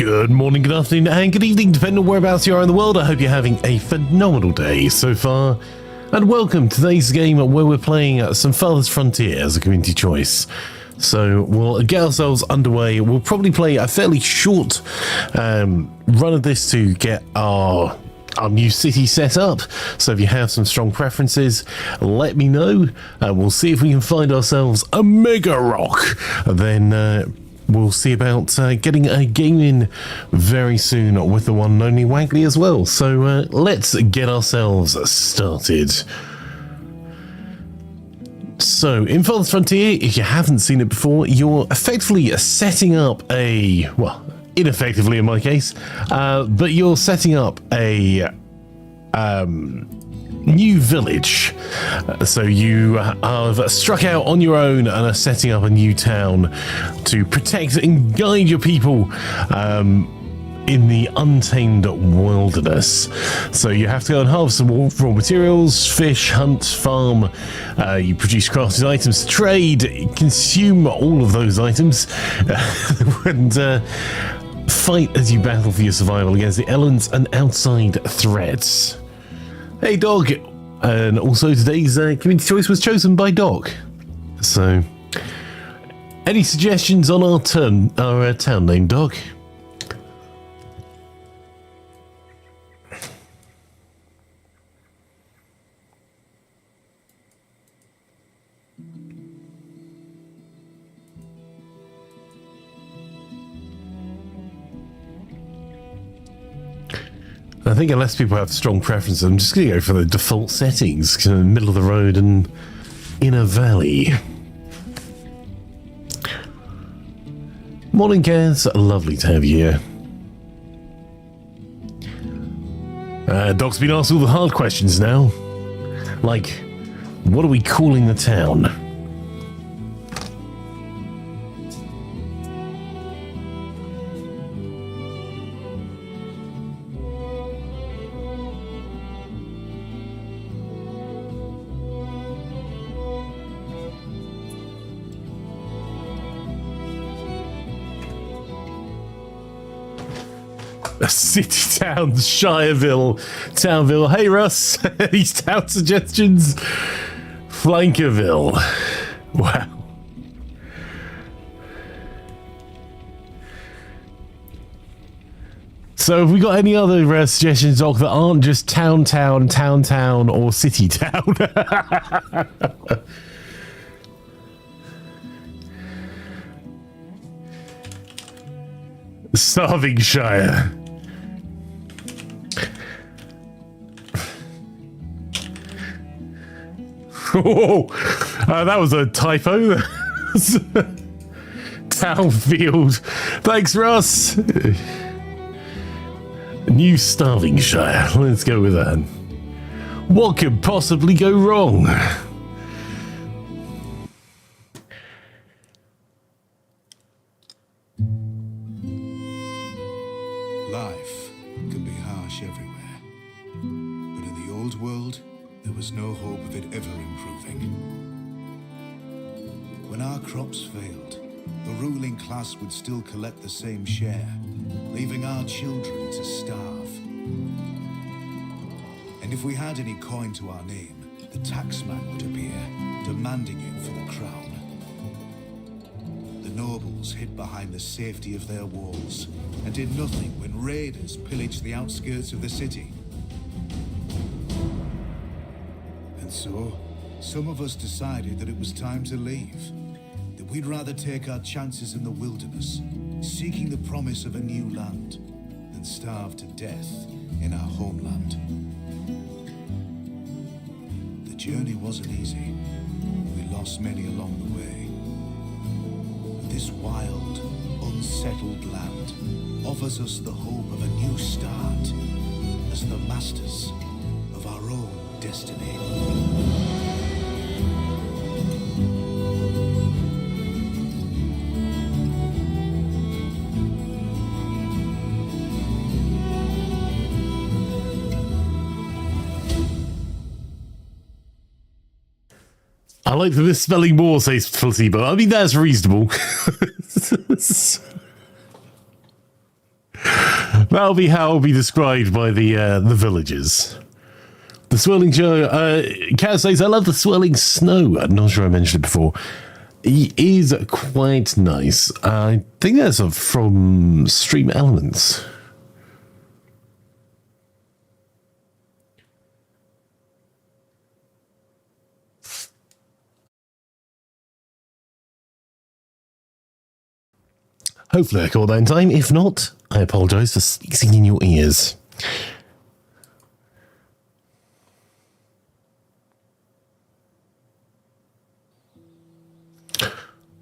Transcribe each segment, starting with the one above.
Good morning, good afternoon, and good evening, depending on whereabouts you are in the world. I hope you're having a phenomenal day so far. And welcome to today's game where we're playing some Farthest Frontier as a community choice. So we'll get ourselves underway. We'll probably play a fairly short run of this to get our new city set up. So if you have some strong preferences, let me know. We'll see if we can find ourselves a mega rock. Then we'll see about getting a game in very soon with the one and only Waggly as well. So let's get ourselves started. So in Farthest Frontier, if you haven't seen it before, you're effectively setting up a, well, ineffectively in my case, but you're setting up a new village. So you have struck out on your own and are setting up a new town to protect and guide your people in the untamed wilderness. So you have to go and harvest some raw materials, fish, hunt, farm, you produce crafted items to trade, consume all of those items, and fight as you battle for your survival against the elements and outside threats. Hey Dog, and also today's community choice was chosen by Dog. So, any suggestions on our town name, Dog? I think unless people have strong preferences, I'm just going to go for the default settings, in the middle of the road and in a valley. Morning, Kaz. Lovely to have you here. Doc's been asked all the hard questions now. Like, what are we calling the town? City, town, Shireville, Townville. Hey Russ, these town suggestions. Flankerville. Wow. So have we got any other suggestions, Doc, that aren't just town, or city town? Starvingshire. Oh, that was a typo. Townfield. Thanks, Russ. New Starvingshire. Let's go with that. What could possibly go wrong? Life can be harsh everywhere, but in the old world, there was no hope of it ever improving. When our crops failed, the ruling class would still collect the same share, leaving our children to starve. And if we had any coin to our name, the taxman would appear, demanding it for the crown. The nobles hid behind the safety of their walls and did nothing when raiders pillaged the outskirts of the city. And so, some of us decided that it was time to leave, that we'd rather take our chances in the wilderness, seeking the promise of a new land, than starve to death in our homeland. The journey wasn't easy. We lost many along the way. This wild, unsettled land offers us the hope of a new start as the masters of our own destiny. I like that this spelling more says placebo. I mean, that's reasonable. That'll be how it'll be described by the villagers. The swirling show. Cat says, I love the swirling snow. I'm not sure I mentioned it before. It is quite nice. I think that's from Stream Elements. Hopefully I caught that in time. If not, I apologise for sneezing in your ears.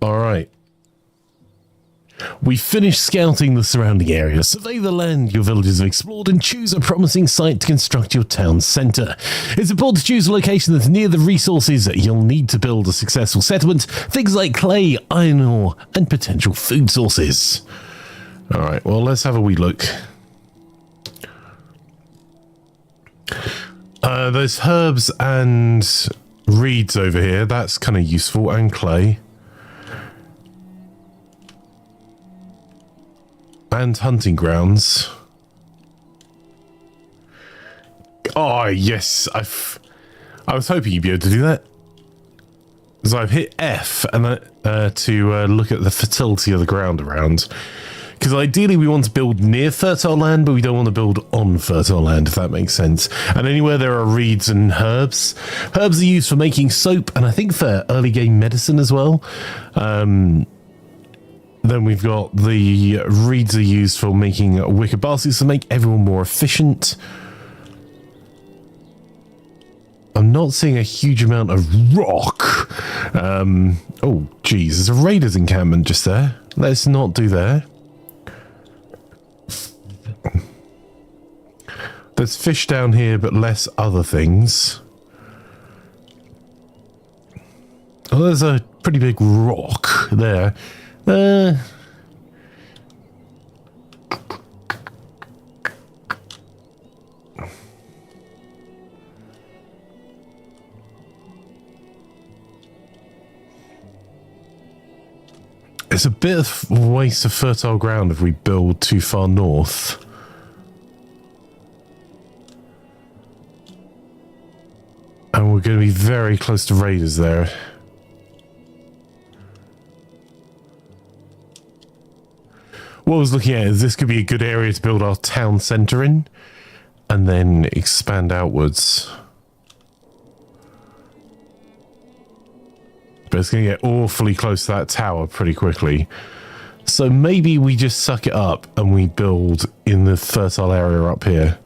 Alright. We finished scouting the surrounding area. Survey the land your villagers have explored and choose a promising site to construct your town centre. It's important to choose a location that's near the resources you'll need to build a successful settlement. Things like clay, iron ore, and potential food sources. Alright, well, let's have a wee look. There's herbs and reeds over here. That's kind of useful. And clay. And hunting grounds. Oh, yes. I was hoping you'd be able to do that. So I've hit F and to look at the fertility of the ground around. Because ideally we want to build near fertile land, but we don't want to build on fertile land, if that makes sense. And anywhere there are reeds and herbs. Herbs are used for making soap, and I think for early game medicine as well. Then we've got the reeds are used for making wicker baskets to make everyone more efficient. I'm not seeing a huge amount of rock. Oh, geez, there's a raiders encampment just there. Let's not do there. There's fish down here, but less other things. Oh, there's a pretty big rock there. It's a bit of a waste of fertile ground if we build too far north. And we're going to be very close to raiders there. What I was looking at is this could be a good area to build our town centre in. And then expand outwards. But it's going to get awfully close to that tower pretty quickly. So maybe we just suck it up and we build in the fertile area up here.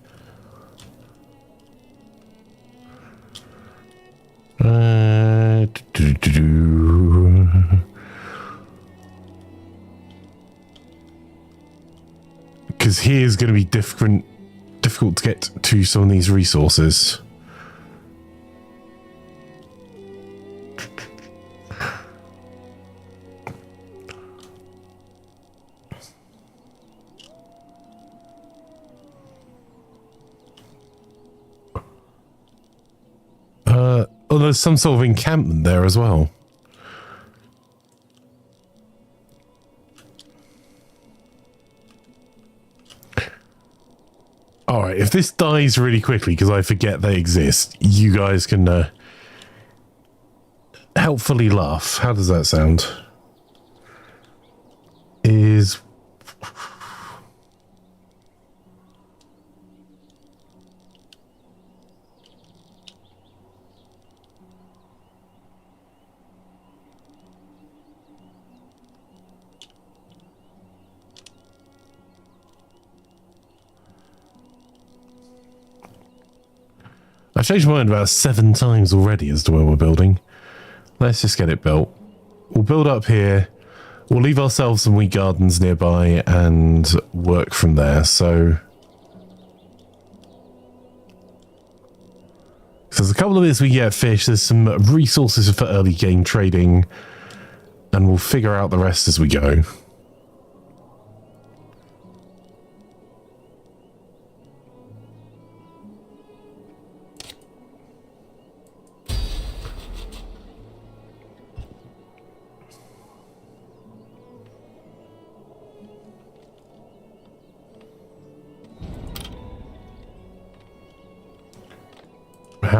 Because here's going to be difficult to get to some of these resources. Oh, there's some sort of encampment there as well. Alright, if this dies really quickly because I forget they exist, you guys can helpfully laugh. How does that sound? I've changed my mind about 7 times already as to where we're building. Let's just get it built. We'll build up here. We'll leave ourselves some wee gardens nearby and work from there. So there's a couple of bits we get fish. There's some resources for early game trading. And we'll figure out the rest as we go.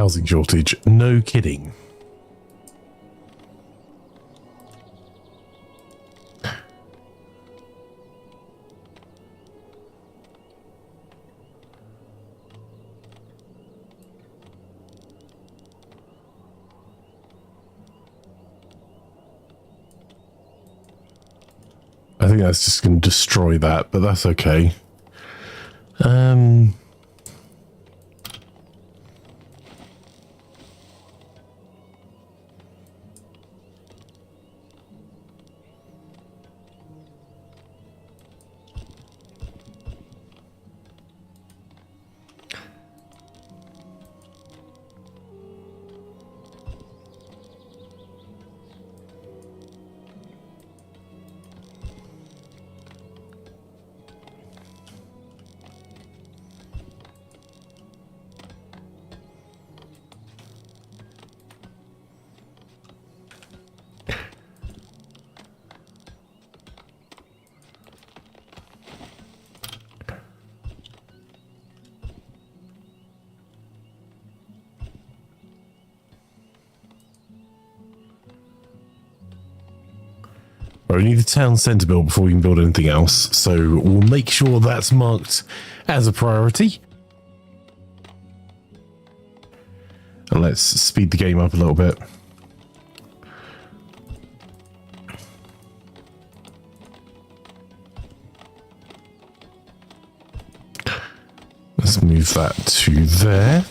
housing shortage. No kidding. I think that's just going to destroy that, but that's okay. We need the town centre built before we can build anything else, so we'll make sure that's marked as a priority. And let's speed the game up a little bit. Let's move that to there.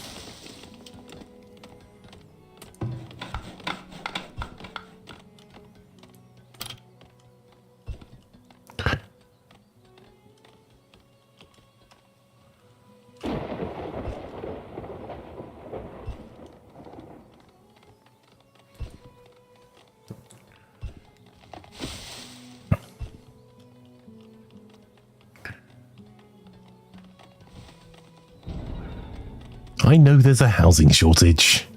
I know there's a housing shortage.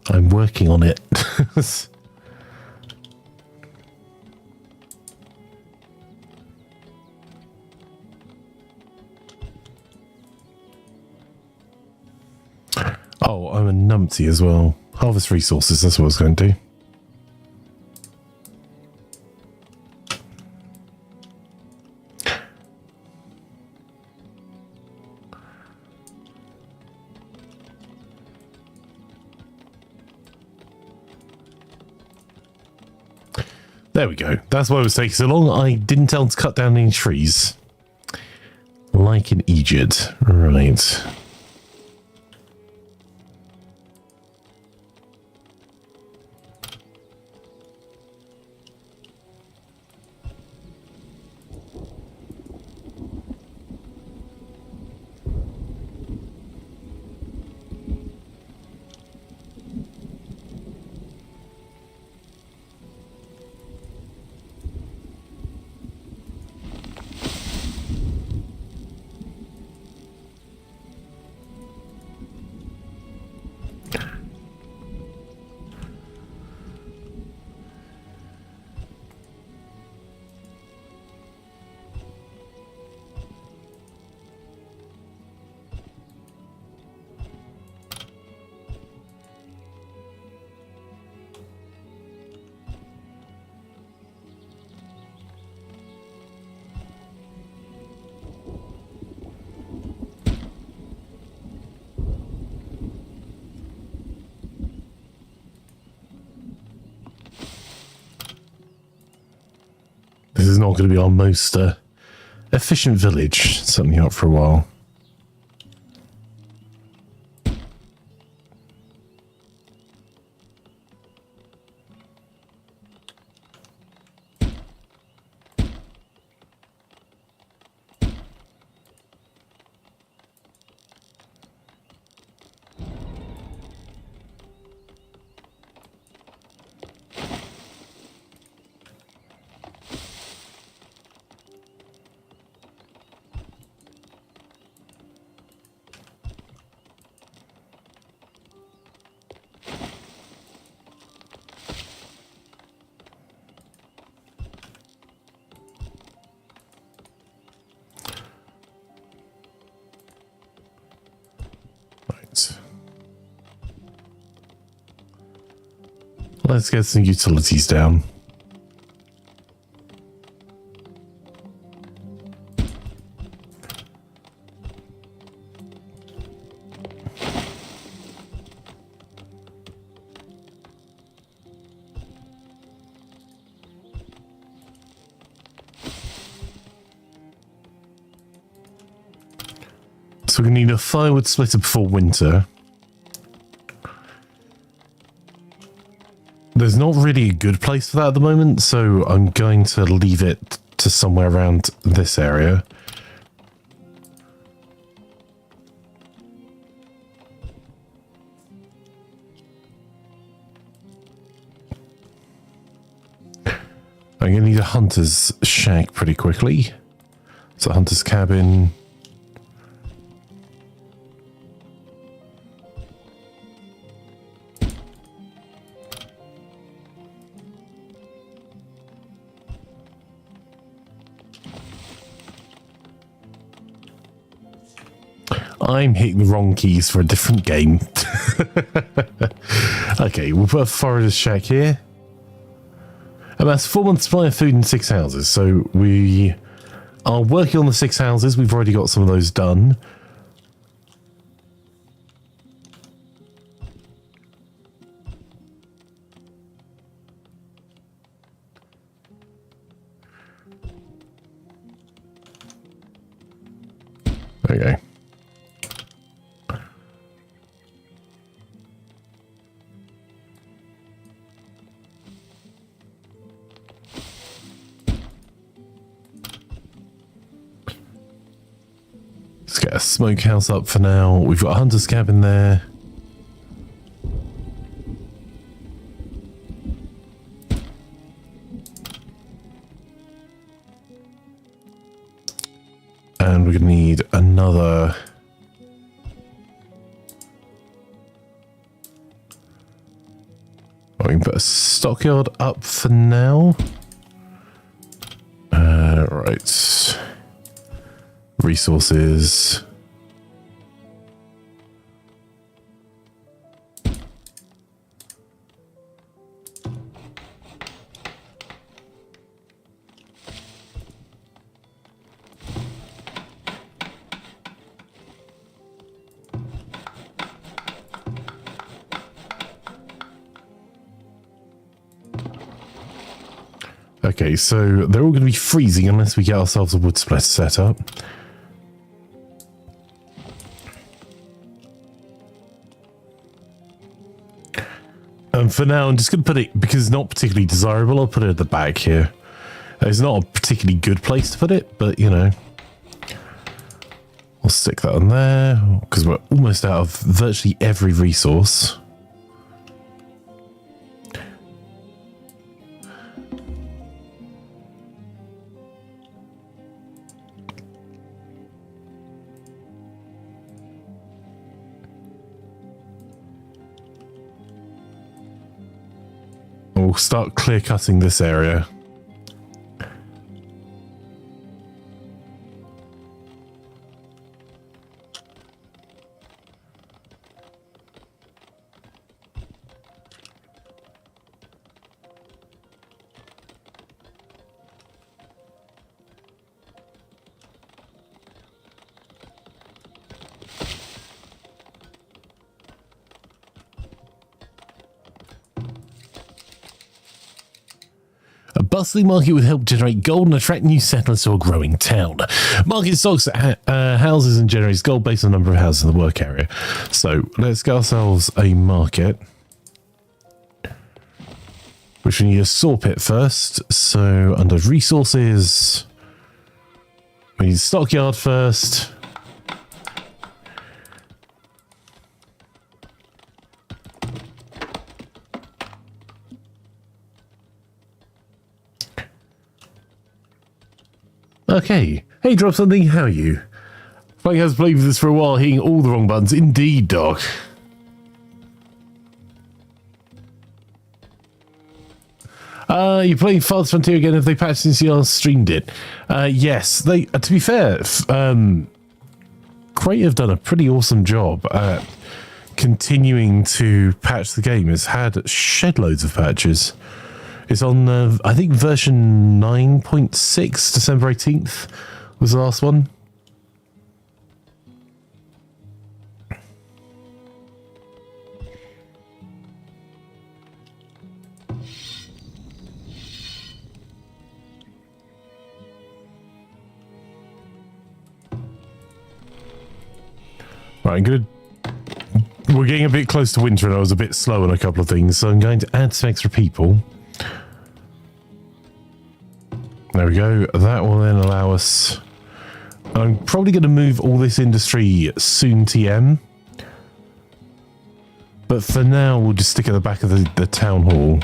I'm working on it. Oh, I'm a numpty as well. Harvest resources, that's what I was going to do. There we go. That's why it was taking so long. I didn't tell them to cut down any trees. Like in Egypt. Right. This is not going to be our most efficient village. Certainly not for a while. Let's get some utilities down. So we need a firewood splitter before winter. There's not really a good place for that at the moment, so I'm going to leave it to somewhere around this area. I'm going to need a hunter's shack pretty quickly. So hunter's cabin. I'm hitting the wrong keys for a different game. Okay, we'll put a forest shack here. And that's 4 months supply of food in 6 houses. So we are working on the 6 houses. We've already got some of those done. There you go. Let's get a smokehouse up for now. We've got a hunter's cabin there. And we're going to need another... we can put a stockyard up for now. Right. Resources. Okay, so they're all going to be freezing unless we get ourselves a wood splitter set up. And for now, I'm just going to put it, because it's not particularly desirable, I'll put it at the back here. It's not a particularly good place to put it, but, you know. I'll stick that on there, because we're almost out of virtually every resource. We'll start clear cutting this area. Bustling market would help generate gold and attract new settlers to a growing town. Market stocks houses and generates gold based on the number of houses in the work area. So let's get ourselves a market, which we need a saw pit first. So under resources, we need a stockyard first. Okay. Hey, Drop Something, how are you? Frank has played with this for a while, hitting all the wrong buttons. Indeed, Doc. You're playing Farthest Frontier again. Have they patched since you last streamed it? Yes. They. To be fair, Crate have done a pretty awesome job at continuing to patch the game. It's had shed loads of patches. It's on, I think, version 9.6, December 18th was the last one. Right, we're getting a bit close to winter and I was a bit slow on a couple of things, so I'm going to add some extra people. There we go. That will then allow us... I'm probably going to move all this industry soon TM. But for now, we'll just stick at the back of the town hall.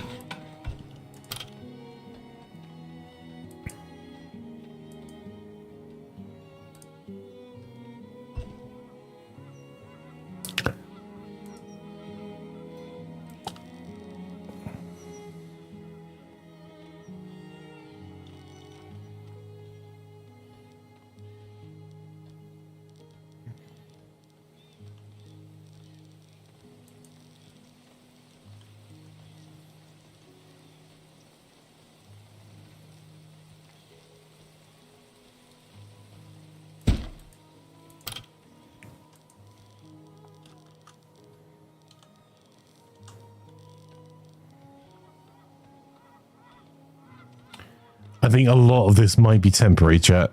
I think a lot of this might be temporary, chat.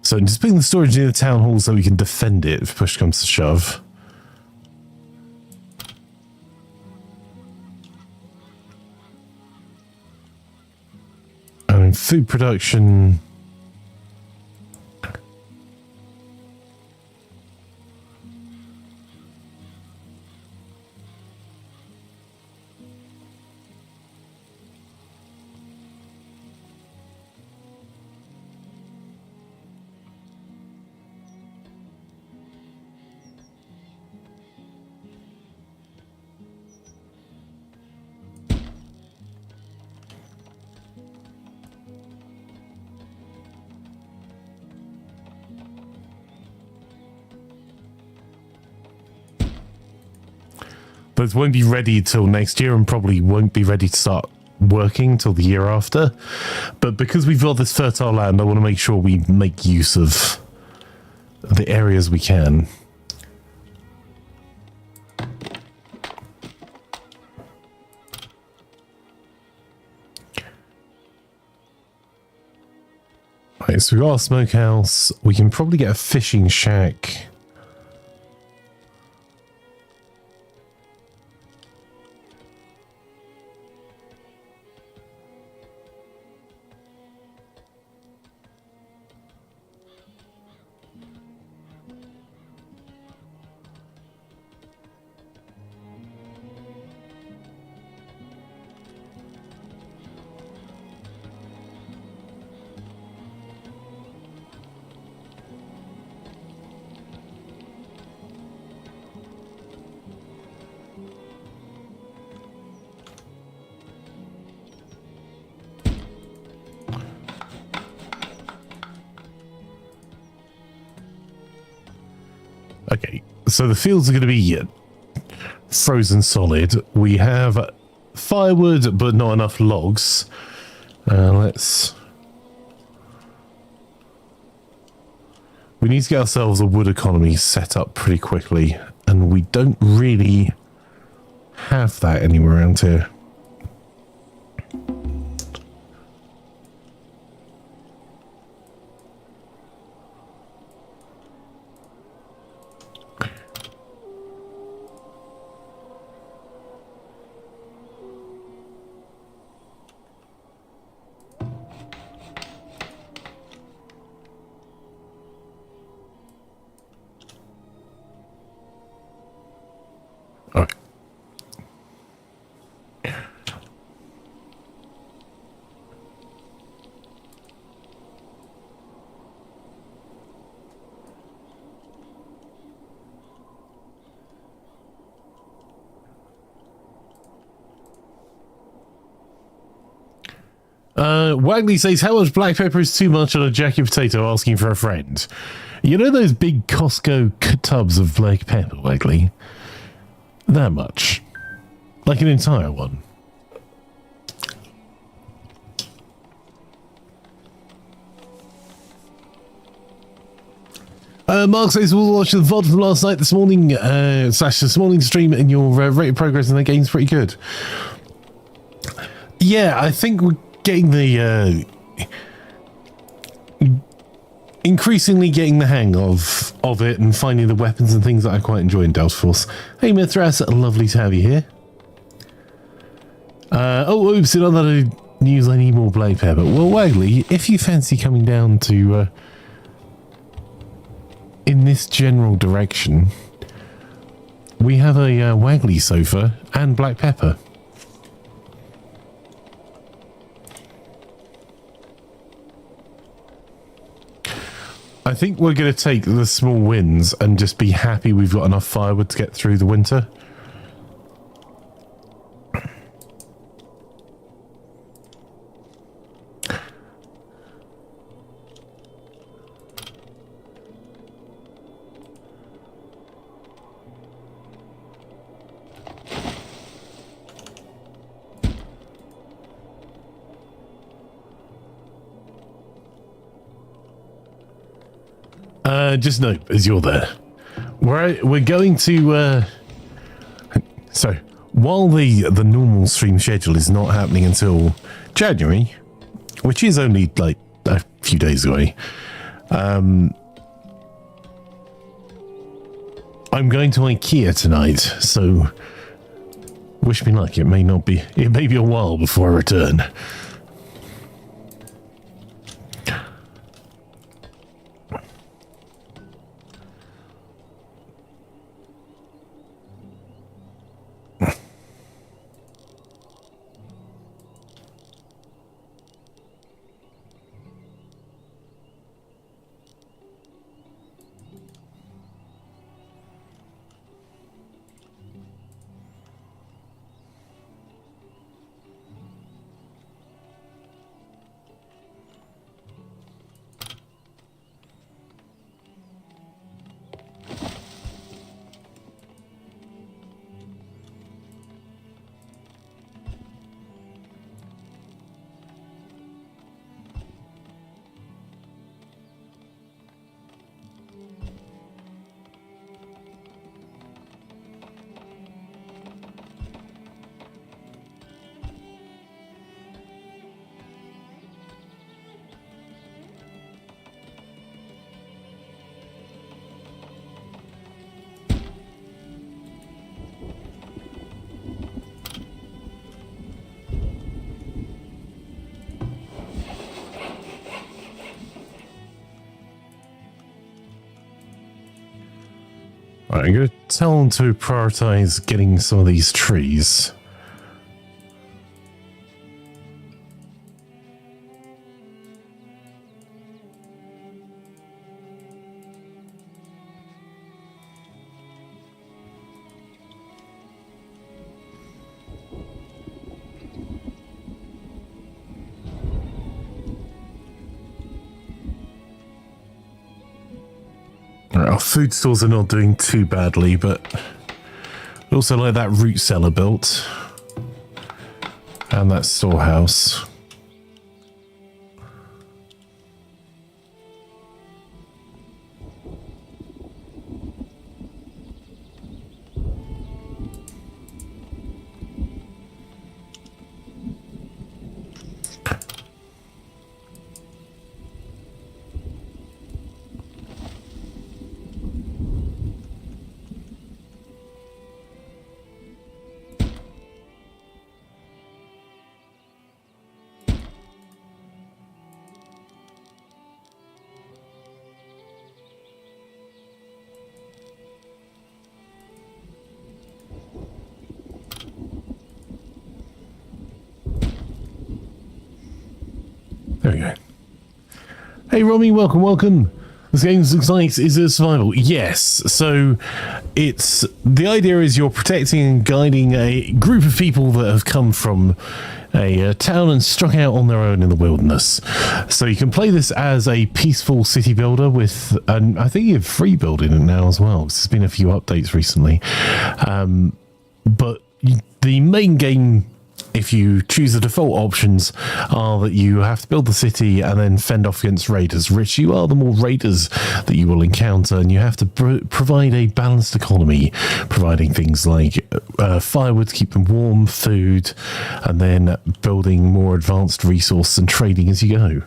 So just putting the storage near the town hall so we can defend it if push comes to shove. And in food production... But it won't be ready till next year and probably won't be ready to start working till the year after. But because we've got this fertile land, I want to make sure we make use of the areas we can. Right, so we've got our smokehouse. We can probably get a fishing shack. Okay, so the fields are going to be frozen solid. We have firewood, but not enough logs. We need to get ourselves a wood economy set up pretty quickly, and we don't really have that anywhere around here. Wagley says, how much black pepper is too much on a jacket potato asking for a friend? You know those big Costco tubs of black pepper, Wagley? That much. Like an entire one. Mark says, we'll watch the VOD from last night, this morning, slash this morning's stream, and your rate of progress in the game's pretty good. Yeah, I think we're getting the, increasingly getting the hang of it and finding the weapons and things that I quite enjoy in Delta Force. Hey, Mithras, lovely to have you here. Oh, oops, another news, I need more blade pepper. Well, Wagley, if you fancy coming down to, in this general direction, we have a Wagley sofa and black pepper. I think we're going to take the small wins and just be happy we've got enough firewood to get through the winter. Just note as you're there, we're going to so while the normal stream schedule is not happening until January, which is only like a few days away, I'm going to IKEA tonight, so wish me luck. It may be a while before I return. Right, I'm going to tell them to prioritize getting some of these trees. Our food stores are not doing too badly, but also like that root cellar built and that storehouse. There we go. Hey, Romy, welcome, welcome. This game looks like is a survival. Yes, so the idea is you're protecting and guiding a group of people that have come from a town and struck out on their own in the wilderness. So you can play this as a peaceful city builder with, and I think you have free building it now as well. There's been a few updates recently. But the main game, if you choose the default options, are that you have to build the city and then fend off against raiders. Rich you are, the more raiders that you will encounter, and you have to provide a balanced economy, providing things like firewood to keep them warm, food, and then building more advanced resources and trading as you go.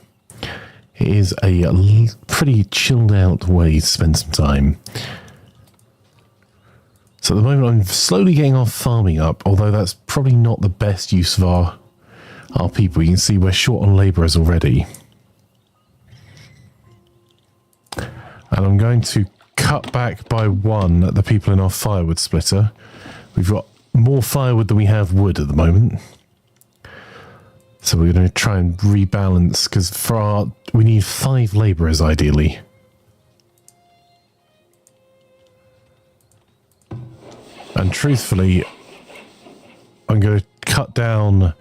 It is a pretty chilled out way to spend some time. So at the moment I'm slowly getting our farming up, although that's probably not the best use of our people. You can see we're short on labourers already. And I'm going to cut back by 1 the people in our firewood splitter. We've got more firewood than we have wood at the moment. So we're going to try and rebalance, because we need 5 labourers ideally. And truthfully, I'm going to cut down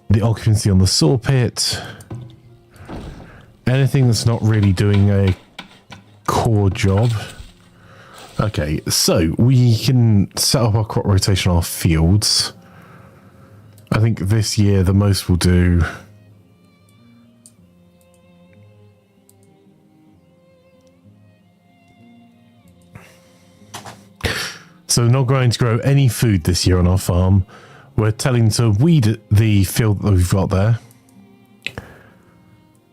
the occupancy on the saw pit. Anything that's not really doing a core job. Okay, so we can set up our crop rotation on our fields. I think this year the most we'll do... So we're not going to grow any food this year on our farm. We're telling to weed the field that we've got there,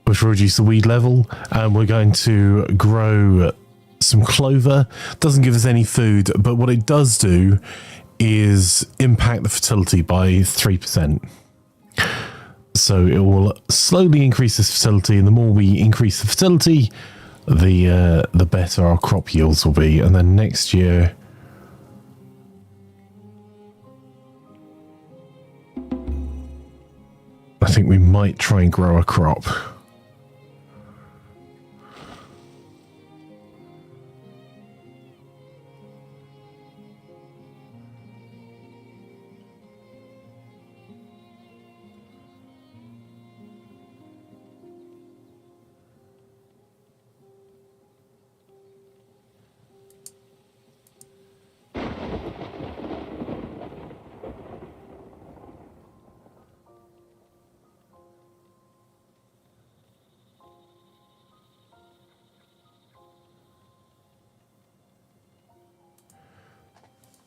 which will reduce the weed level, and we're going to grow some clover. Doesn't give us any food, but what it does do is impact the fertility by 3%. So it will slowly increase this fertility, and the more we increase the fertility, the better our crop yields will be. And then next year... I think we might try and grow a crop.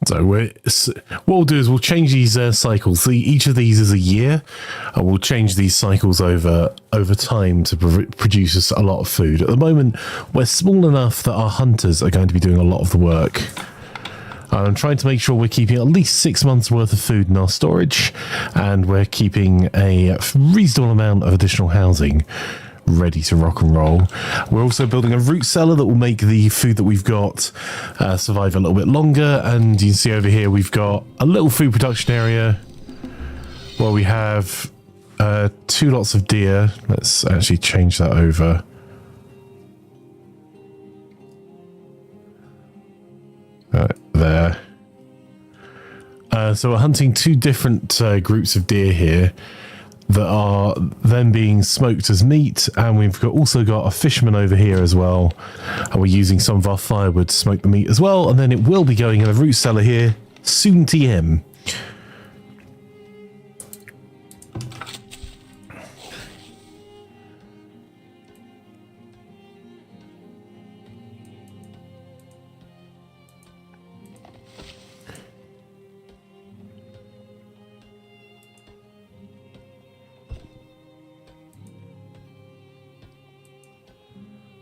So what we'll do is we'll change these cycles. Each of these is a year, and we'll change these cycles over time to produce us a lot of food. At the moment, we're small enough that our hunters are going to be doing a lot of the work. I'm trying to make sure we're keeping at least 6 months worth of food in our storage, and we're keeping a reasonable amount of additional housing ready to rock and roll. We're also building a root cellar that will make the food that we've got survive a little bit longer. And you can see over here we've got a little food production area where we have 2 lots of deer. Let's actually change that over. There. So we're hunting 2 different groups of deer here that are then being smoked as meat, and we've also got a fisherman over here as well, and we're using some of our firewood to smoke the meat as well, and then it will be going in a root cellar here soon. TM.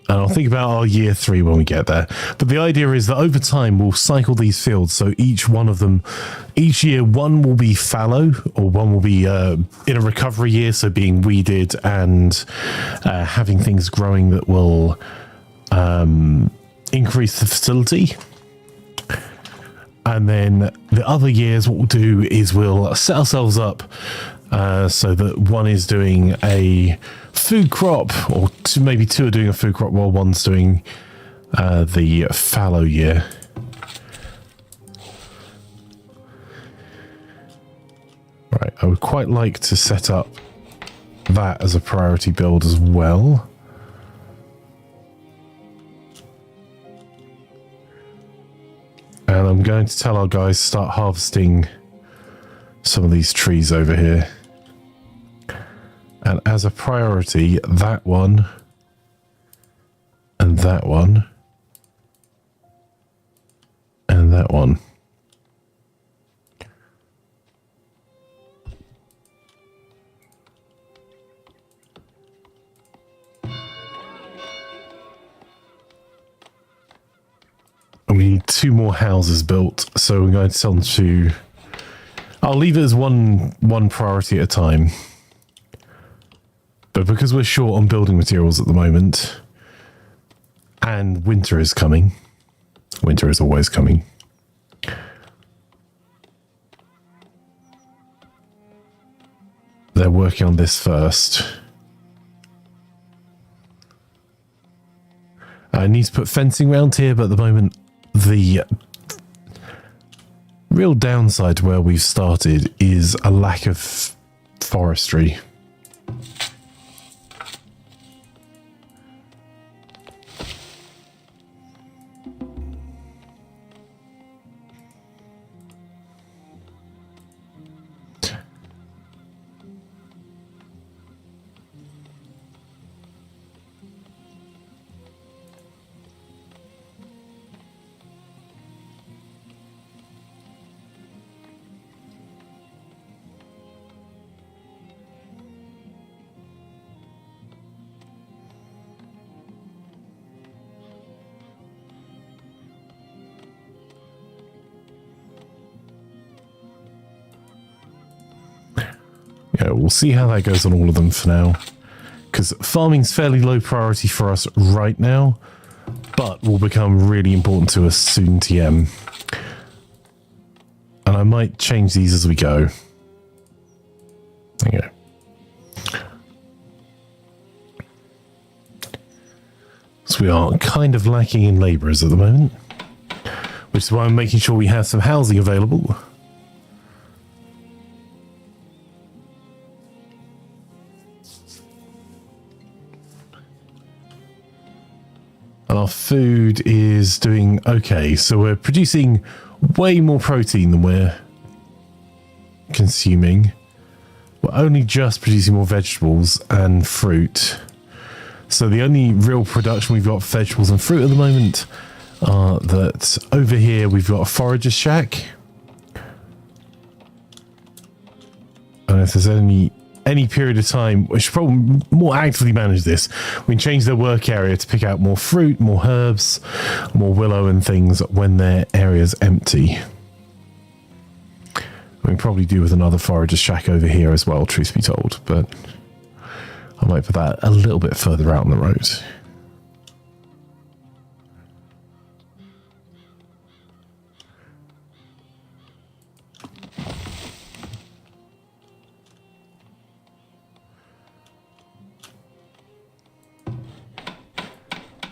And I'll think about our year 3 when we get there. But the idea is that over time, we'll cycle these fields. So each one of them, each year, one will be fallow, or one will be in a recovery year. So being weeded and having things growing that will increase the fertility. And then the other years, what we'll do is we'll set ourselves up so that one is doing a food crop, or maybe 2 are doing a food crop while one's doing the fallow year. Right, I would quite like to set up that as a priority build as well. And I'm going to tell our guys to start harvesting some of these trees over here. And as a priority, that one and that one and that one. And we need 2 more houses built, so we're going to tell them to... I'll leave it as one priority at a time. But because we're short on building materials at the moment, and winter is coming, winter is always coming, they're working on this first. I need to put fencing around here, but at the moment, the real downside to where we've started is a lack of forestry. Yeah, we'll see how that goes on all of them for now. Because farming's fairly low priority for us right now, but will become really important to us soon, TM. And I might change these as we go. There you go. So we are kind of lacking in labourers at the moment, which is why I'm making sure we have some housing available. And our food is doing okay. So we're producing way more protein than we're consuming. We're only just producing more vegetables and fruit. So the only real production we've got for vegetables and fruit at the moment are that over here we've got a forager's shack. And if there's any period of time, we should probably more actively manage this. We can change their work area to pick out more fruit, more herbs, more willow and things when their area's empty. We can probably do with another forager's shack over here as well, truth be told, but I might put that a little bit further out on the road.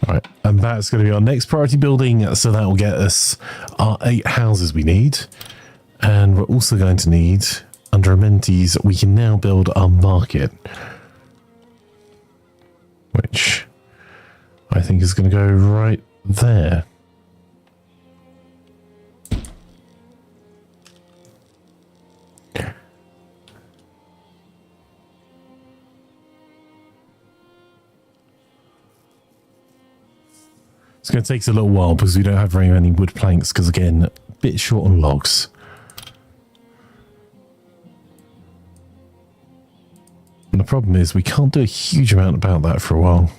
Right, and that's going to be our next priority building, so that will get us our 8 houses we need. And we're also going to need, under amenities, we can now build our market, which I think is going to go right there. It's going to take us a little while because we don't have very many wood planks because, again, a bit short on logs. And the problem is we can't do a huge amount about that for a while.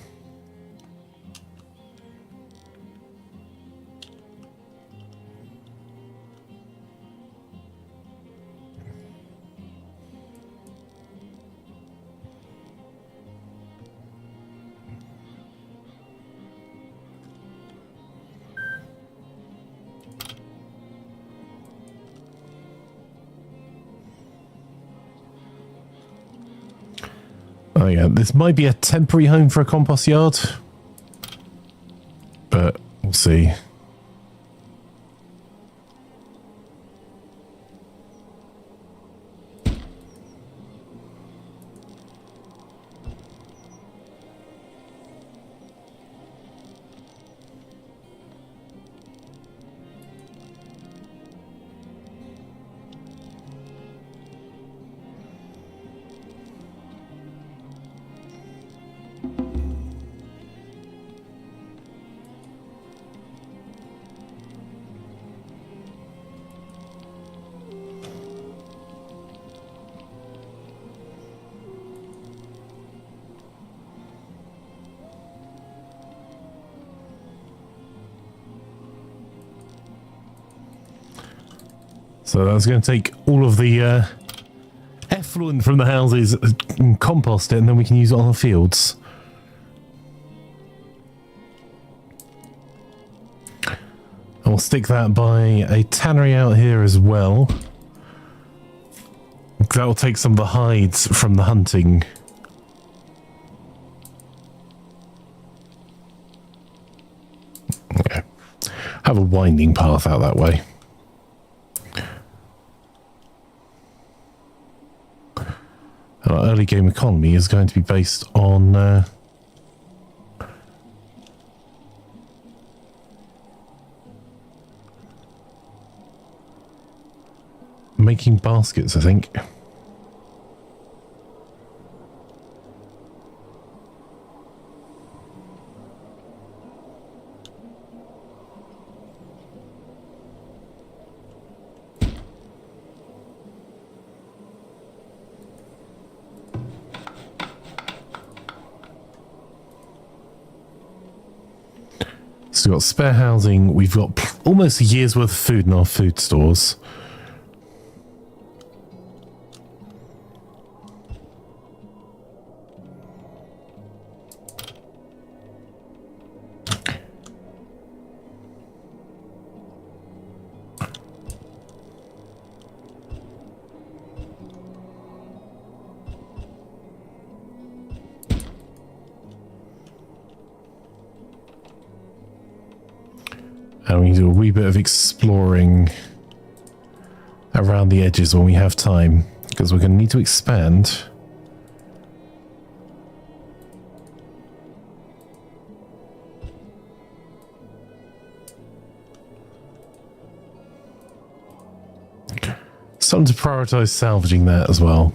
Oh yeah, this might be a temporary home for a compost yard, but we'll see. So that's going to take all of the effluent from the houses and compost it, and then we can use it on the fields. And we'll stick that by a tannery out here as well. That will take some of the hides from the hunting. Okay. Have a winding path out that way. Our early game economy is going to be based on making baskets, I think. So we've got spare housing, we've got almost a year's worth of food in our food stores. And we can do a wee bit of exploring around the edges when we have time, because we're going to need to expand. It's time to prioritize salvaging that as well.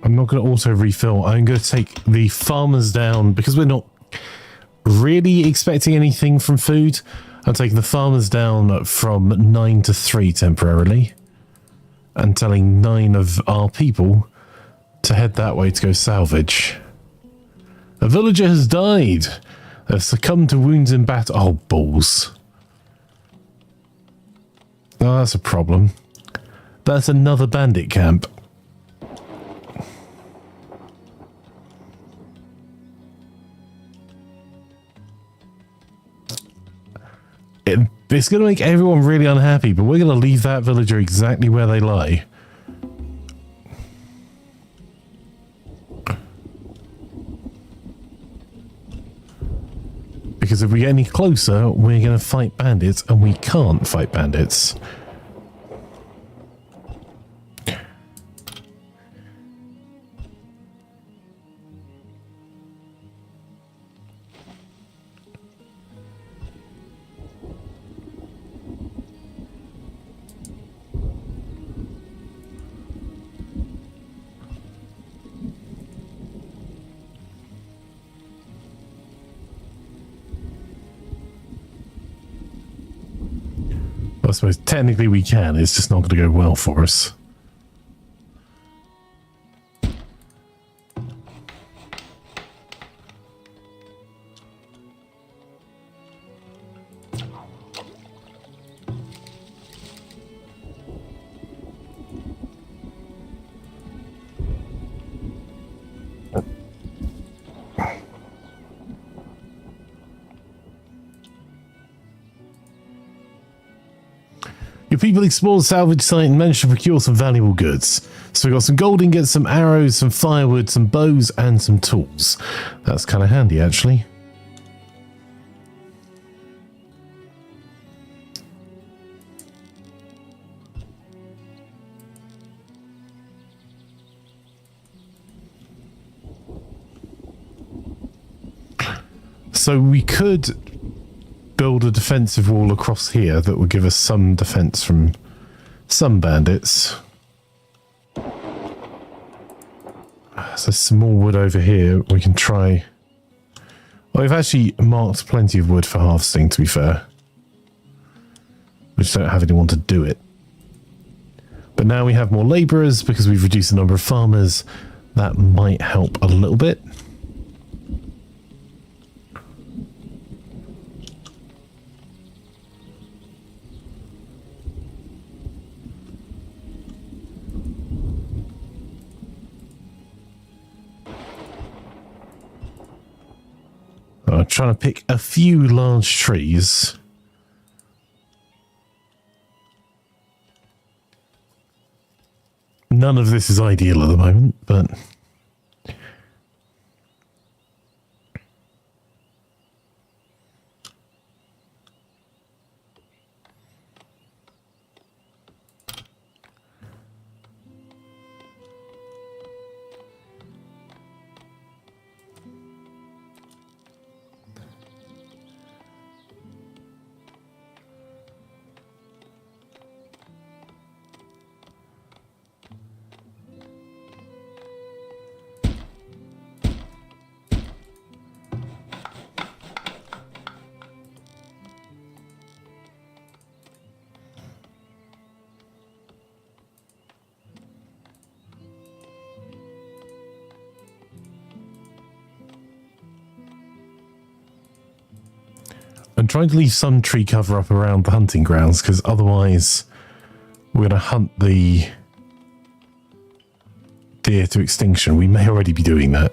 I'm not going to auto refill. I'm going to take the farmers down because we're not really expecting anything from food. I'm taking the farmers down from 9 to 3 temporarily and telling 9 of our people to head that way to go salvage. A villager has died. They've succumbed to wounds in battle. Oh, balls. Oh, that's a problem. That's another bandit camp. It's going to make everyone really unhappy, but we're going to leave that villager exactly where they lie. Because if we get any closer, we're going to fight bandits, and we can't fight bandits. I suppose technically we can, it's just not going to go well for us. Your people explored the salvage site and managed to procure some valuable goods. So we got some gold ingots, some arrows, some firewood, some bows, and some tools. That's kind of handy, actually. So we could build a defensive wall across here that would give us some defense from some bandits. So some more wood over here. We can try. Well, we've actually marked plenty of wood for harvesting, to be fair. We just don't have anyone to do it. But now we have more labourers because we've reduced the number of farmers. That might help a little bit. I'm trying to pick a few large trees. None of this is ideal at the moment, but... I'm trying to leave some tree cover up around the hunting grounds because otherwise we're going to hunt the deer to extinction. We may already be doing that.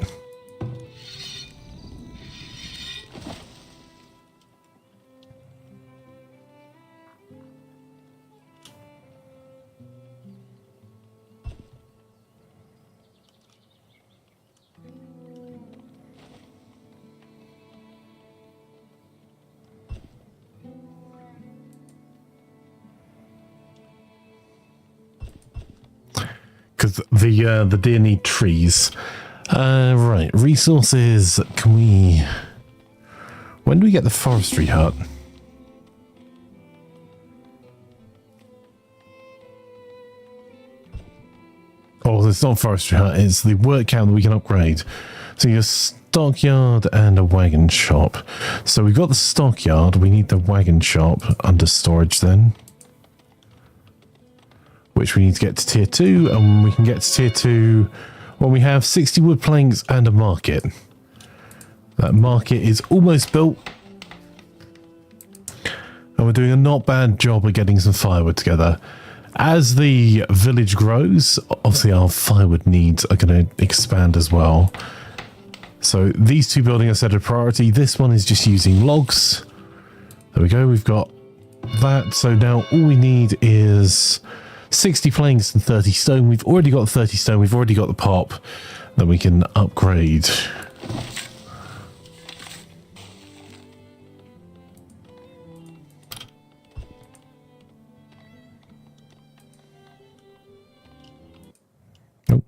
Because the deer need trees. Right, resources. Can we... When do we get the forestry hut? Oh, it's not forestry hut. It's the work camp that we can upgrade. So you have a stockyard and a wagon shop. So we've got the stockyard. We need the wagon shop under storage then. Which we need to get to tier 2, and we can get to tier 2 when we have 60 wood planks and a market. That market is almost built. And we're doing a not bad job of getting some firewood together. As the village grows, obviously our firewood needs are going to expand as well. So these two buildings are set a priority. This one is just using logs. There we go, we've got that. So now all we need is 60 planks and 30 stone. We've already got 30 stone. We've already got the pop that we can upgrade. Nope.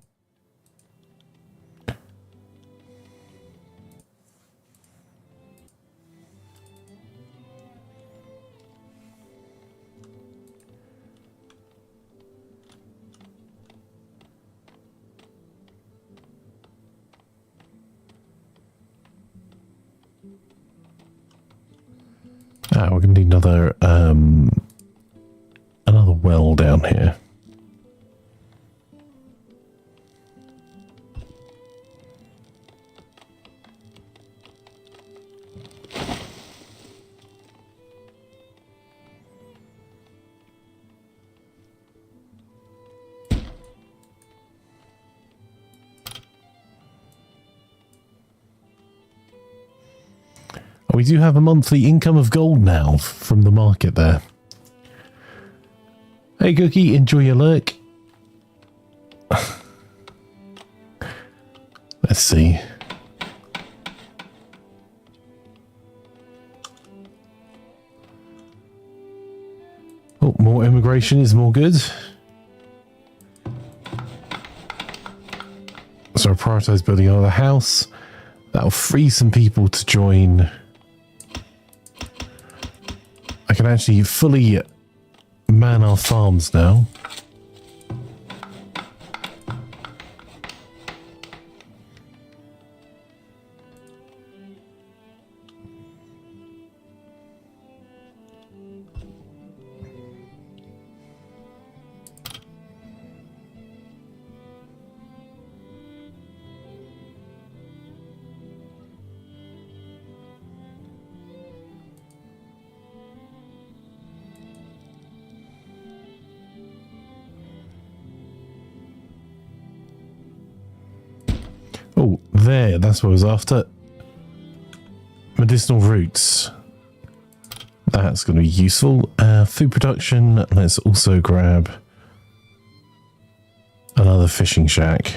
We're going to need another well down here. We do have a monthly income of gold now from the market there. Hey Cookie, enjoy your lurk. Let's see. Oh, more immigration is more good. So I prioritize building another house. That'll free some people to join can actually fully man our farms now. Oh, there, that's what I was after. Medicinal roots. That's going to be useful. Food production, let's also grab another fishing shack.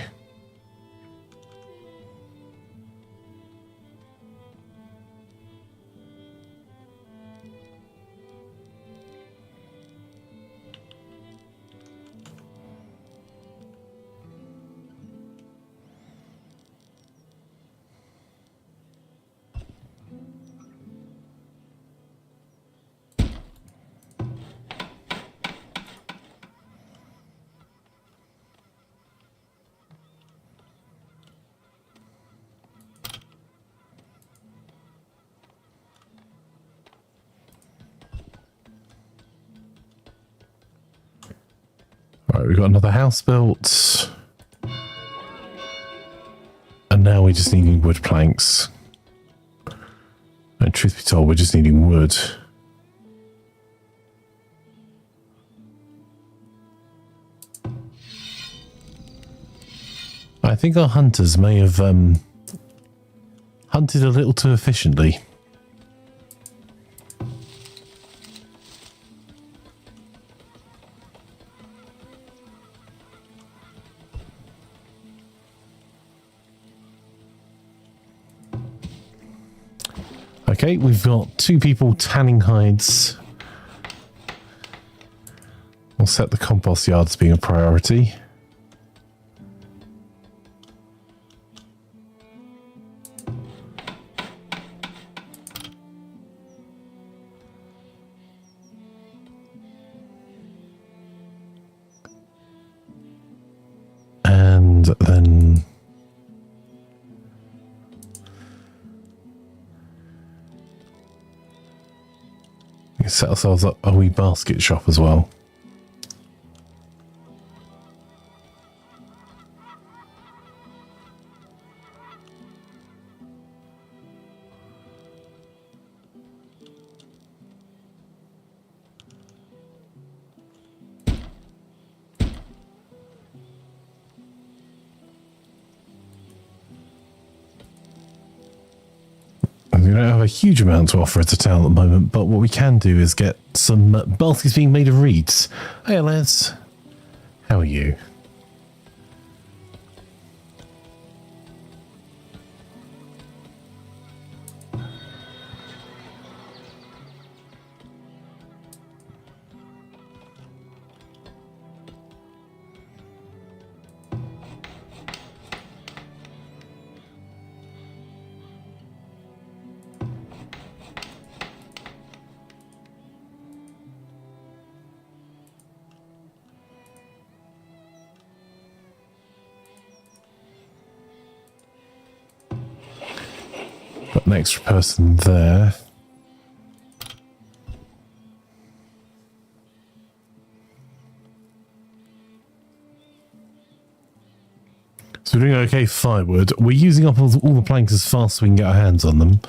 Right, we've got another house built. And now we're just needing wood planks. And truth be told, we're just needing wood. I think our hunters may have hunted a little too efficiently. Okay, we've got 2 people tanning hides. We'll set the compost yard as being a priority. And then we set ourselves up a wee basket shop as well. We don't have a huge amount to offer at the town at the moment, but what we can do is get some baskets being made of reeds. Hey Les, how are you? Got an extra person there. So we're doing okay firewood. We're using up all the planks as fast as we can get our hands on them.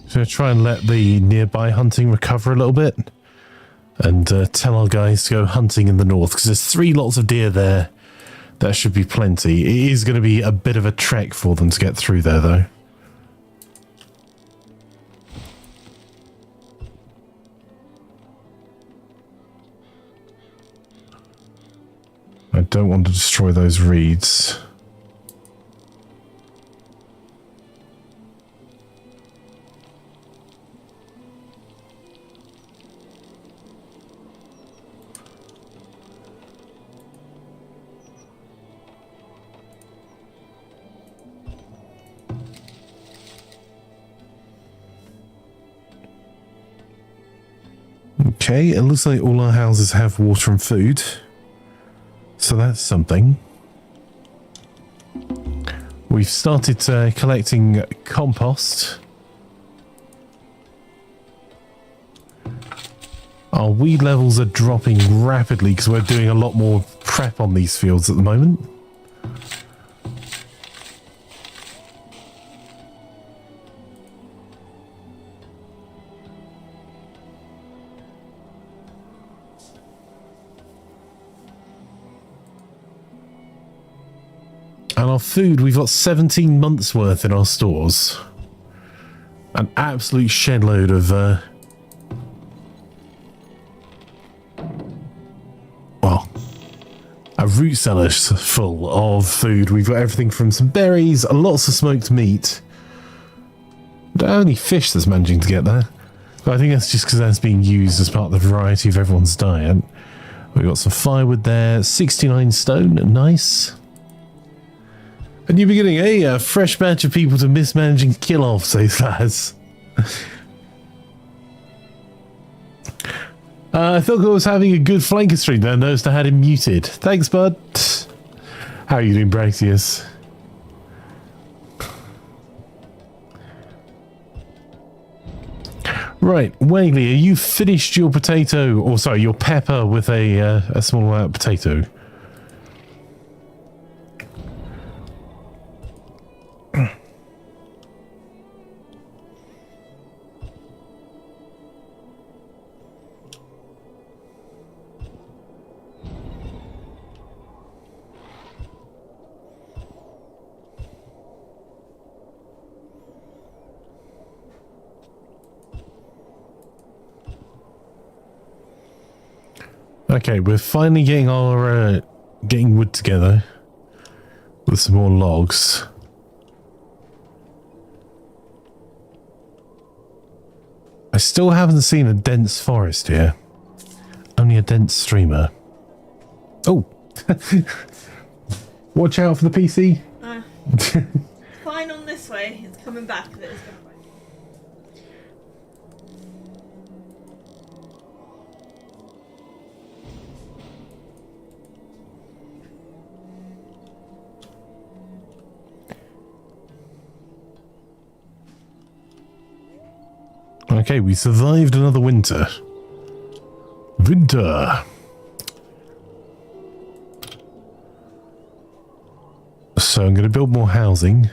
So try and let the nearby hunting recover a little bit and tell our guys to go hunting in the north because there's 3 lots of deer there. That should be plenty. It is going to be a bit of a trek for them to get through there though. don't want to destroy those reeds. Okay, it looks like all our houses have water and food. So that's something. We've started collecting compost. Our weed levels are dropping rapidly because we're doing a lot more prep on these fields at the moment. And our food, we've got 17 months worth in our stores. An absolute shed load of, well, a root cellar's full of food. We've got everything from some berries, lots of smoked meat. The only fish that's managing to get there. But I think that's just because that's being used as part of the variety of everyone's diet. We've got some firewood there, 69 stone, nice. A new beginning, a fresh batch of people to mismanage and kill off, says Laz. I thought I was having a good flanker stream there, noticed I had him muted. Thanks, bud. How are you doing, Braxius? Right, Wagley, are you finished your potato, or sorry, your pepper with a small potato? Okay, we're finally getting our getting wood together with some more logs. I still haven't seen a dense forest here. Only a dense streamer. Oh! Watch out for the PC. Fine on this way. It's coming back. But it's Okay, we survived another winter. Winter. So I'm going to build more housing.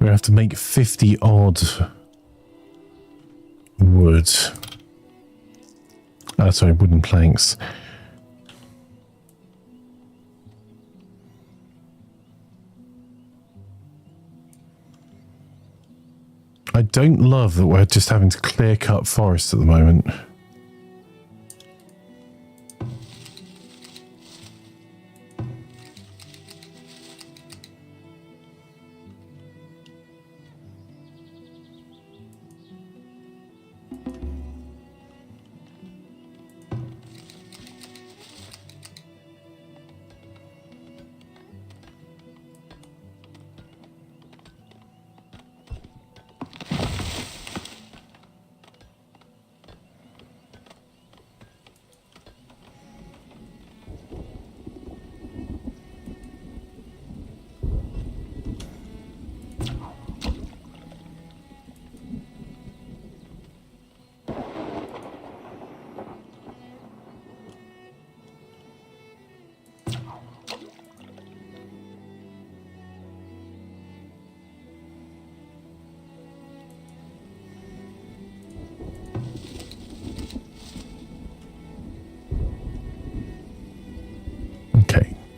We have to make 50 odd wood. Sorry, wooden planks. I don't love that we're just having to clear cut forests at the moment.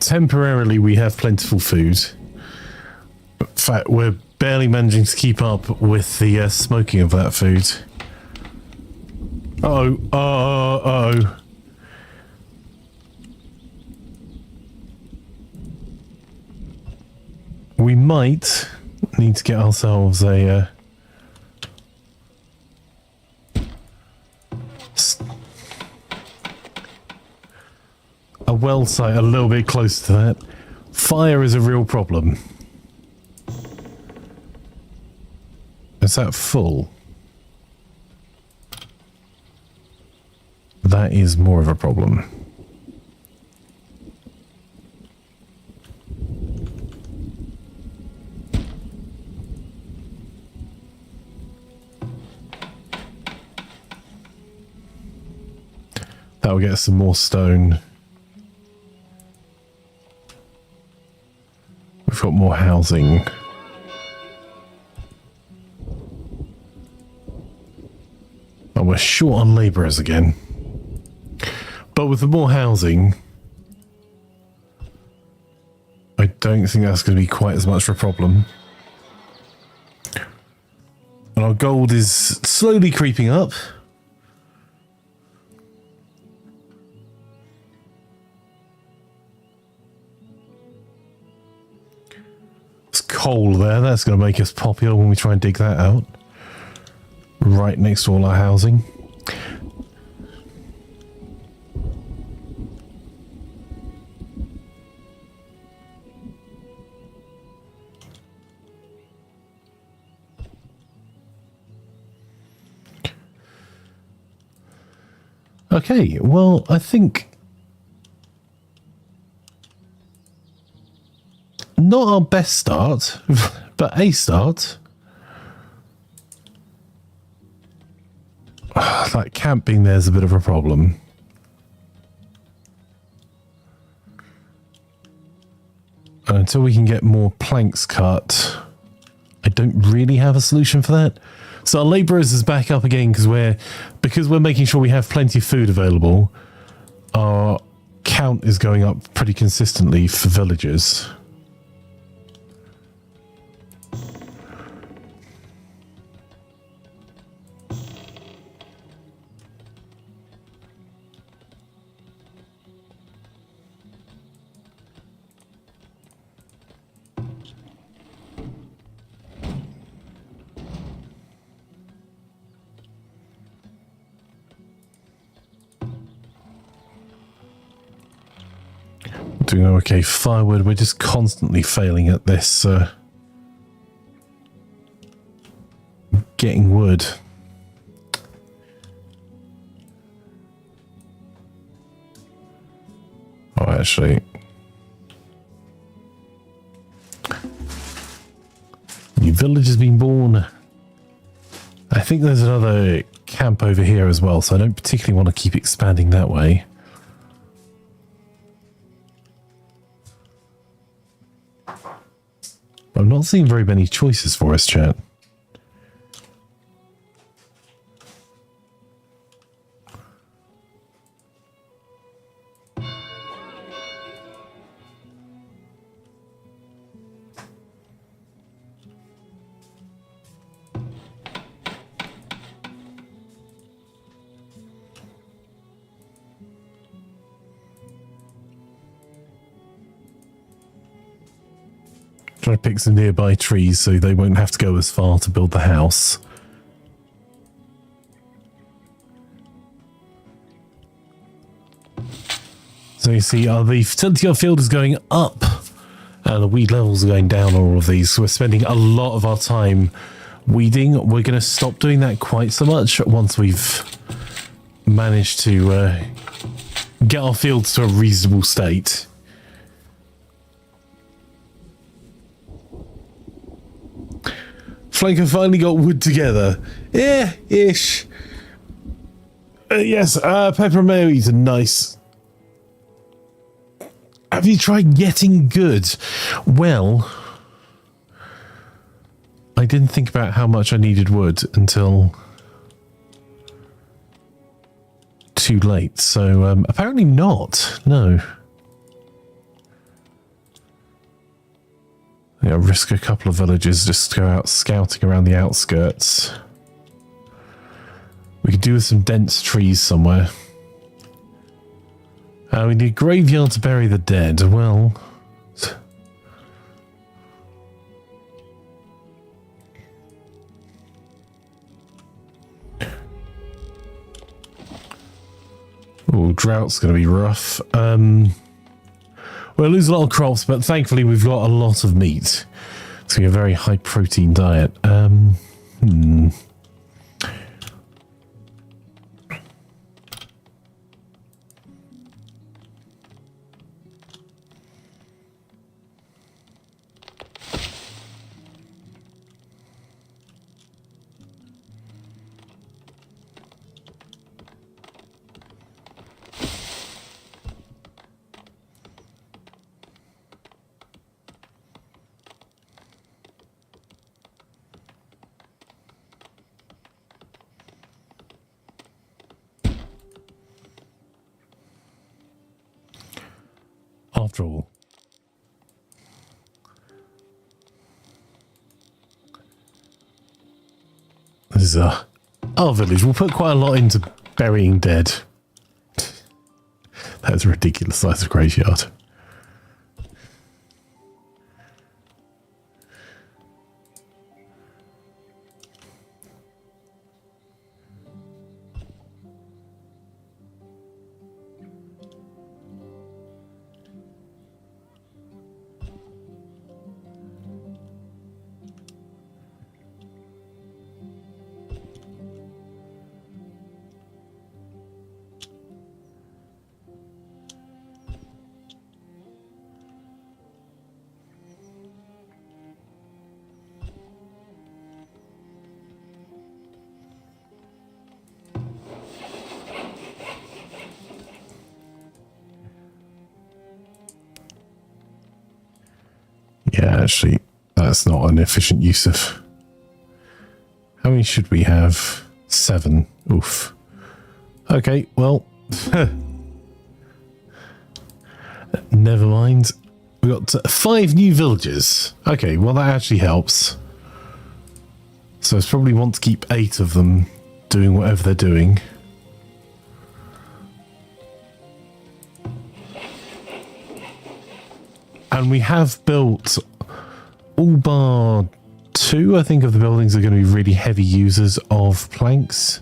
temporarily we have plentiful food. In fact, we're barely managing to keep up with the smoking of that food. Oh. We might need to get ourselves a well site a little bit closer to that. Fire is a real problem. Is that full? That is more of a problem. That will get us some more stone. We've got more housing. Oh, we're short on labourers again. But with the more housing, I don't think that's going to be quite as much of a problem. And our gold is slowly creeping up. Coal there, that's going to make us popular when we try and dig that out. Right next to all our housing. Okay, well, I think not our best start, but a start. That camp being there is a bit of a problem. And until we can get more planks cut, I don't really have a solution for that. So our labourers is back up again because we're making sure we have plenty of food available. Our count is going up pretty consistently for villagers. Doing okay. Firewood, we're just constantly failing at this getting wood. Oh, actually, new village has been born. I think there's another camp over here as well, so I don't particularly want to keep expanding that way. I'm not seeing very many choices for us, chat. Try to pick some nearby trees so they won't have to go as far to build the house. So you see, the fertility of field is going up and the weed levels are going down on all of these. So we're spending a lot of our time weeding. We're going to stop doing that quite so much once we've managed to get our fields to a reasonable state. Flanker finally got wood together. Yeah, ish. Yes, pepper and mayo's are nice. Have you tried getting good? Well, I didn't think about how much I needed wood until too late. So apparently not. No. Yeah, risk a couple of villages just to go out scouting around the outskirts. We could do with some dense trees somewhere. We need a graveyard to bury the dead. Well... Oh, drought's going to be rough. We'll lose a lot of crops, but thankfully we've got a lot of meat. It's going to be a very high protein diet. After all, this is our village. We'll put quite a lot into burying dead. That's a ridiculous size of graveyard. Yeah, actually, that's not an efficient use of... How many should we have? 7. Oof. Okay, well... Never mind. We got 5 new villages. Okay, well that actually helps. So I probably want to keep 8 of them doing whatever they're doing. And we have built all bar 2, I think, of the buildings are going to be really heavy users of planks.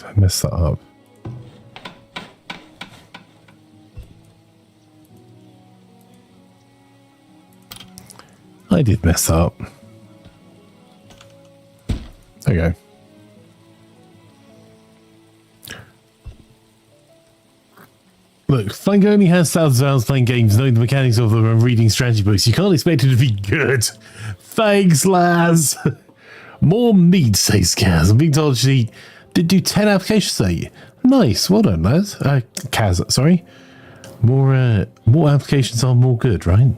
I messed that up. I did mess that up. There you go. Look, Flank only has thousands of hours playing games, knowing the mechanics of them and reading strategy books. You can't expect it to be good. Thanks, Laz. More meat, says Kaz. I'm being told she did do 10 applications today. Nice, well done, Laz. Kaz, sorry. More applications are more good, right?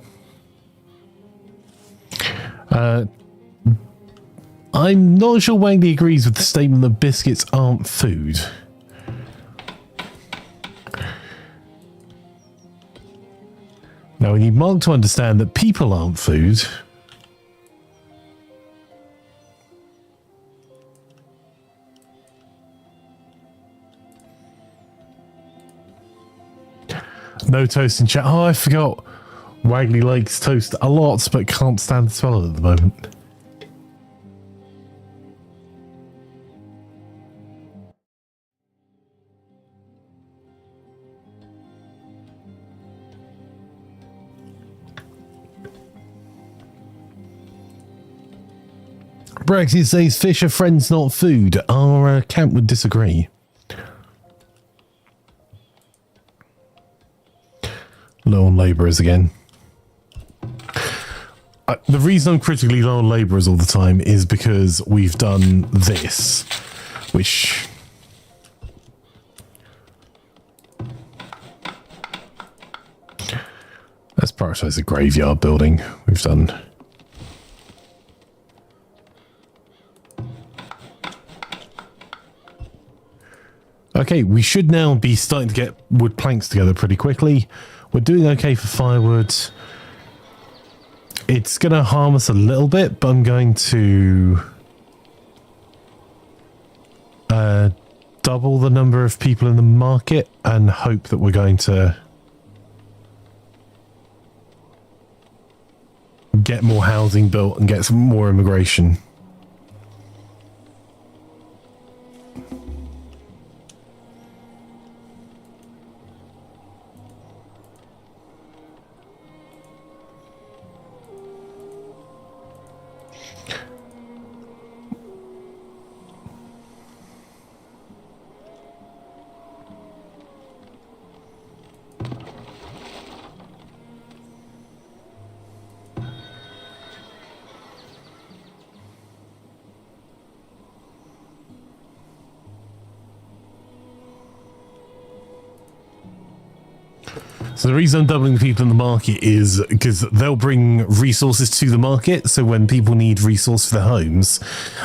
I'm not sure Wangley agrees with the statement that biscuits aren't food. Now, we need Mark to understand that people aren't food. No toast in chat. Oh, I forgot. Wagley likes toast a lot, but can't stand the smell of it at the moment. Brexit says fish are friends, not food. Our camp would disagree. Low on labourers again. The reason I'm critically low on labourers all the time is because we've done this, which... Let's prioritise the graveyard building we've done. Okay, we should now be starting to get wood planks together pretty quickly. We're doing okay for firewood. It's going to harm us a little bit, but I'm going to double the number of people in the market and hope that we're going to get more housing built and get some more immigration. So the reason I'm doubling the people in the market is because they'll bring resources to the market. So when people need resource for their homes,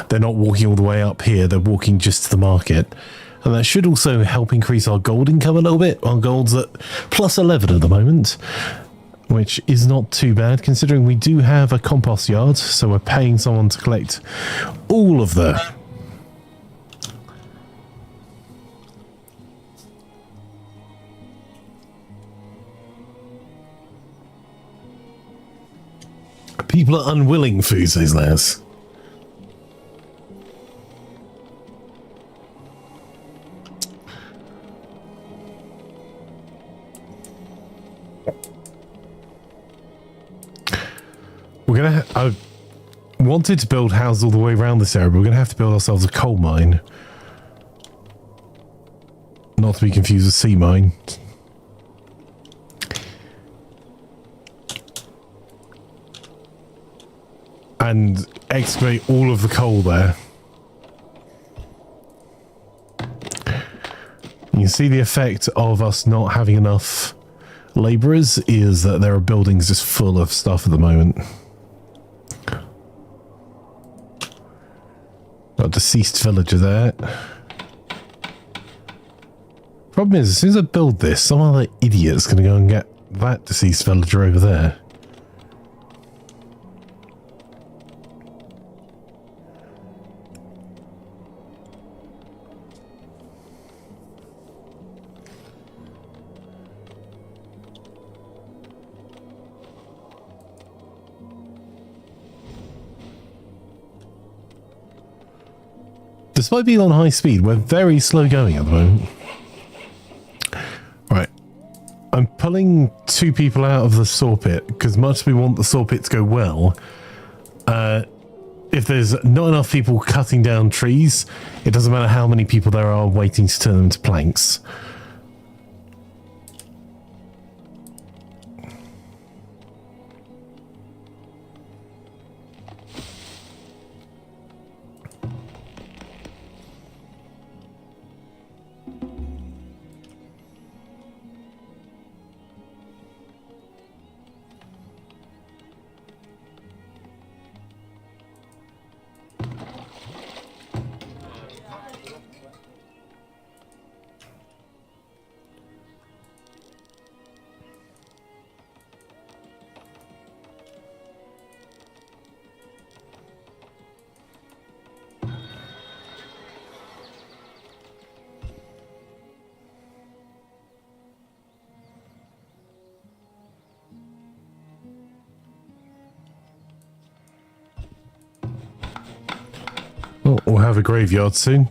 they're not walking all the way up here. They're walking just to the market. And that should also help increase our gold income a little bit. Our gold's at plus 11 at the moment, which is not too bad considering we do have a compost yard. So we're paying someone to collect all of the... People are unwilling food, says Les. We're gonna. I wanted to build houses all the way around this area, but we're gonna have to build ourselves a coal mine. Not to be confused with sea mine. And excavate all of the coal there. You can see the effect of us not having enough labourers is that there are buildings just full of stuff at the moment. Got a deceased villager there. Problem is, as soon as I build this, some other idiot's going to go and get that deceased villager over there. Despite being on high speed, we're very slow going at the moment. Right. I'm pulling 2 people out of the saw pit, because much as we want the saw pit to go well, if there's not enough people cutting down trees, it doesn't matter how many people there are waiting to turn them into planks. Well, we'll have a graveyard soon.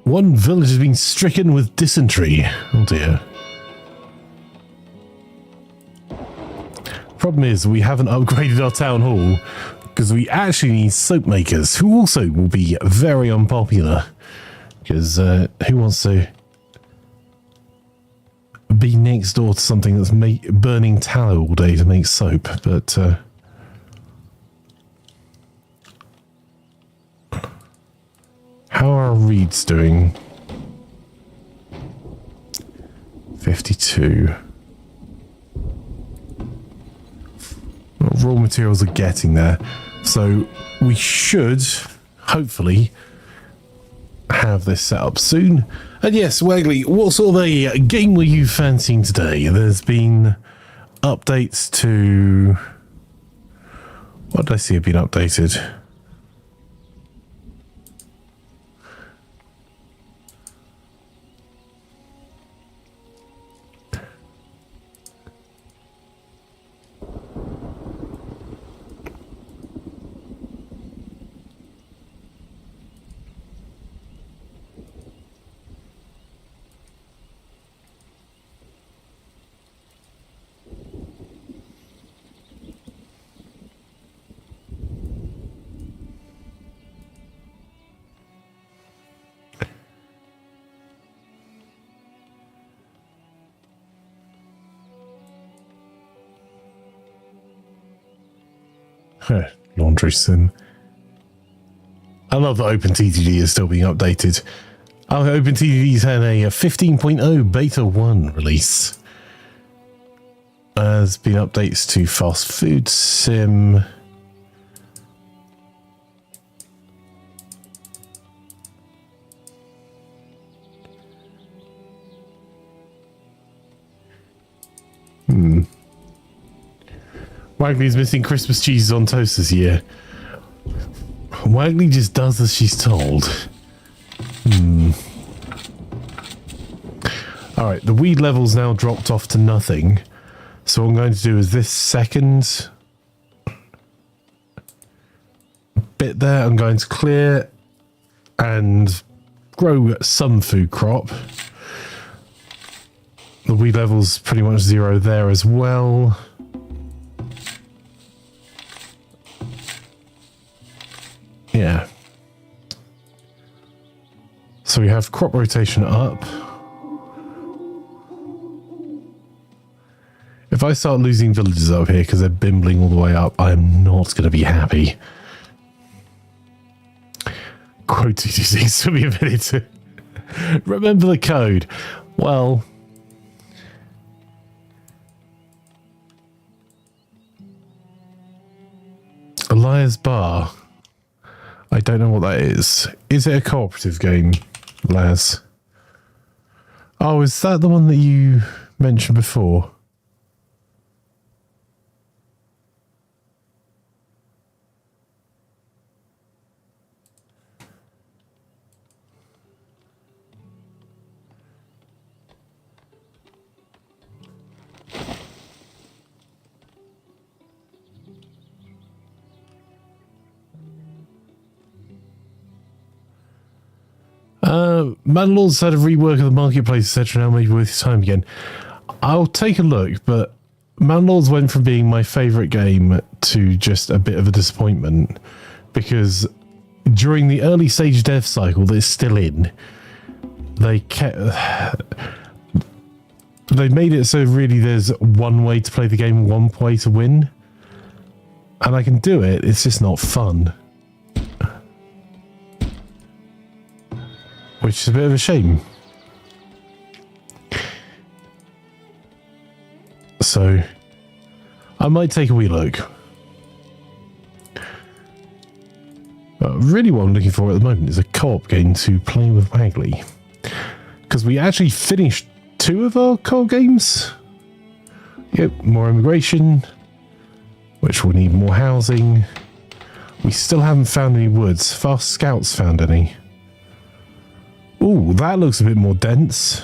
One village has been stricken with dysentery. Oh dear. Problem is, we haven't upgraded our town hall because we actually need soap makers, who also will be very unpopular. Because who wants to be next door to something that's burning tallow all day to make soap? But how are our reeds doing? 52. Raw materials are getting there, so we should hopefully have this set up soon. And yes, Wagley, what sort of a game were you fancying today? There's been updates to... What did I see have been updated? Laundry sim. I love that OpenTTD is still being updated. Oh, OpenTTD's had a 15.0 beta 1 release. There's been updates to fast food sim. Wagley's missing Christmas cheese on toast this year. Wagley just does as she's told. Alright, the weed level's now dropped off to nothing. So what I'm going to do is this second bit there, I'm going to clear and grow some food crop. The weed level's pretty much 0 there as well. Yeah. So we have crop rotation up. If I start losing villages up here because they're bimbling all the way up, I am not going to be happy. Quote TTC took me a minute to remember the code. Well, Elias Bar. I don't know what that is. Is it a cooperative game, Laz? Oh, is that the one that you mentioned before? Mandalord's had a rework of the marketplace, etc. Now maybe worth your time again. I'll take a look, but Mandalord's went from being my favourite game to just a bit of a disappointment because during the early stage dev cycle that it's still in, they made it so really there's one way to play the game, one way to win, and I can do it. It's just not fun. Which is a bit of a shame. So, I might take a wee look. But really what I'm looking for at the moment is a co-op game to play with Wagley. Because we actually finished 2 of our co-op games. Yep, more immigration. Which will need more housing. We still haven't found any woods. Fast Scouts found any. Ooh, that looks a bit more dense.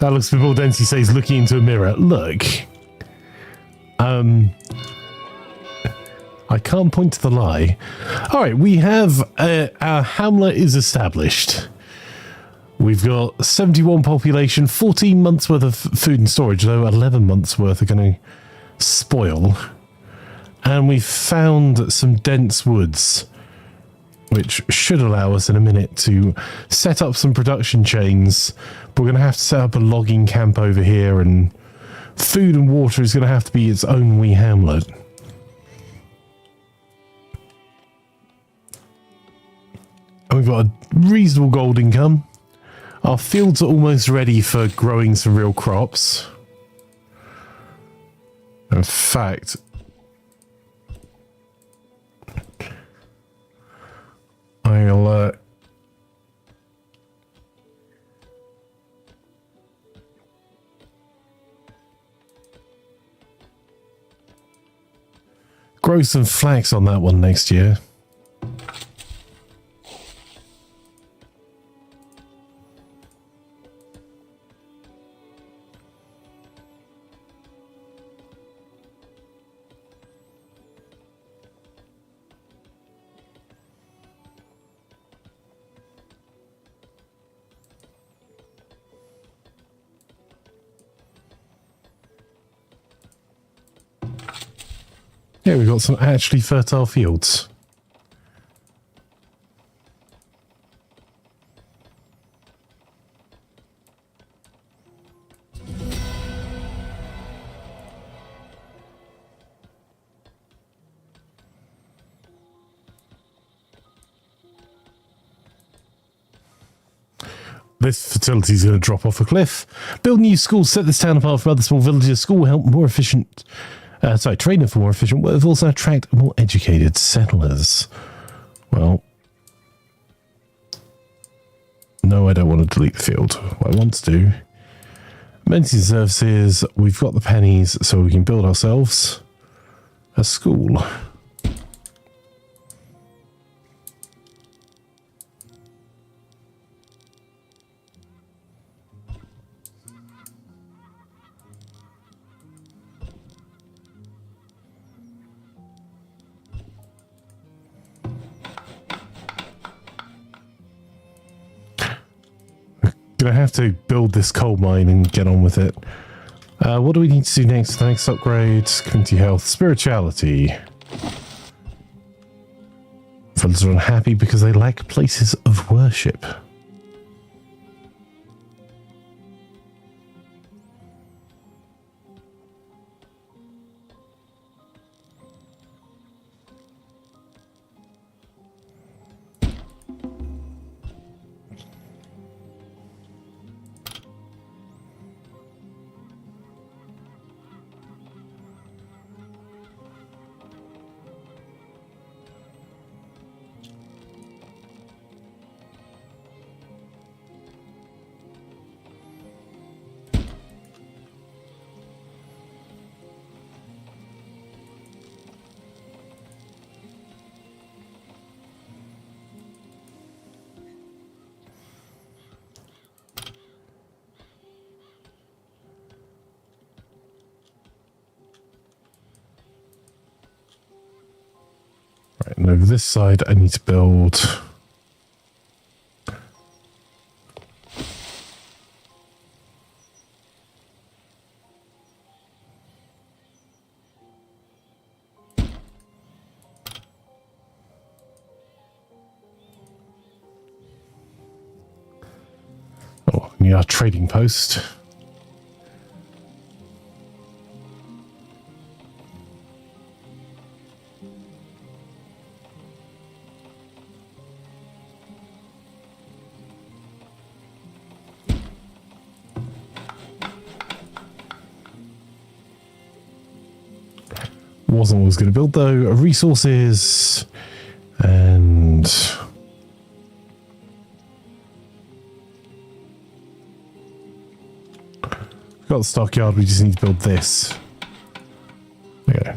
That looks before Dempsey says, looking into a mirror. Look. I can't point to the lie. Alright, we have our hamlet is established. We've got 71 population, 14 months worth of food and storage, though 11 months worth are going to spoil. And we've found some dense woods, which should allow us in a minute to set up some production chains. But we're going to have to set up a logging camp over here, and food and water is going to have to be its own wee hamlet. And we've got a reasonable gold income. Our fields are almost ready for growing some real crops. In fact, I'll grow some flax on that one next year. Yeah, we've got some actually fertile fields. This facility is going to drop off a cliff. Build new schools, set this town apart from other small villages. School will help more efficient... training for more efficient workforce and attract more educated settlers. Well, no, I don't want to delete the field. What I want to do, amenity services, we've got the pennies, so we can build ourselves a school. Gonna have to build this coal mine and get on with it. What do we need to do next? The next upgrade, community health, spirituality. Villagers are unhappy because they lack places of worship. Right, and over this side, I need to build... Oh, we need our trading post. Wasn't what I was going to build though. Resources and got the stockyard. We just need to build this. Okay.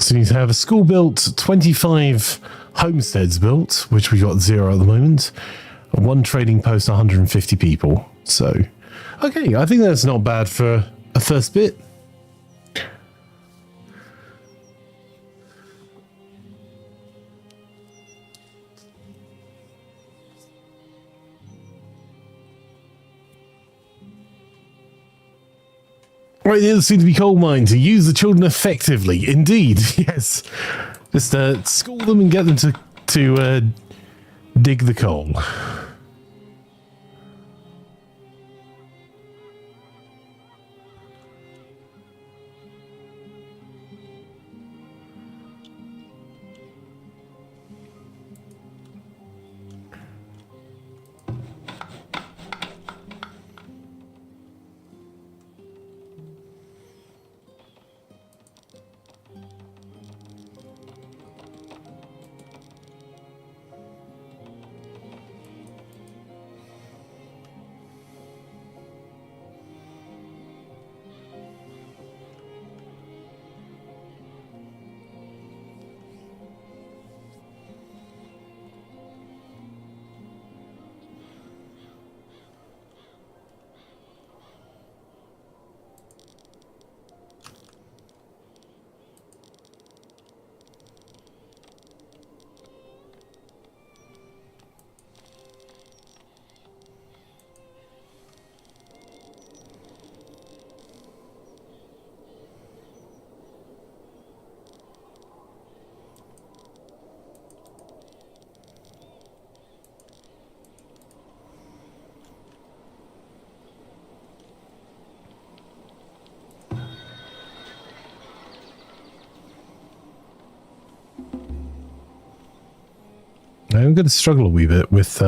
So you need to have a school built, 25 homesteads built, which we got 0 at the moment, and 1 trading post, 150 people. So, okay, I think that's not bad for a first bit. Right, there seem to be coal mines. To use the children effectively. Indeed, yes. Just school them and get them to dig the coal. I'm going to struggle a wee bit with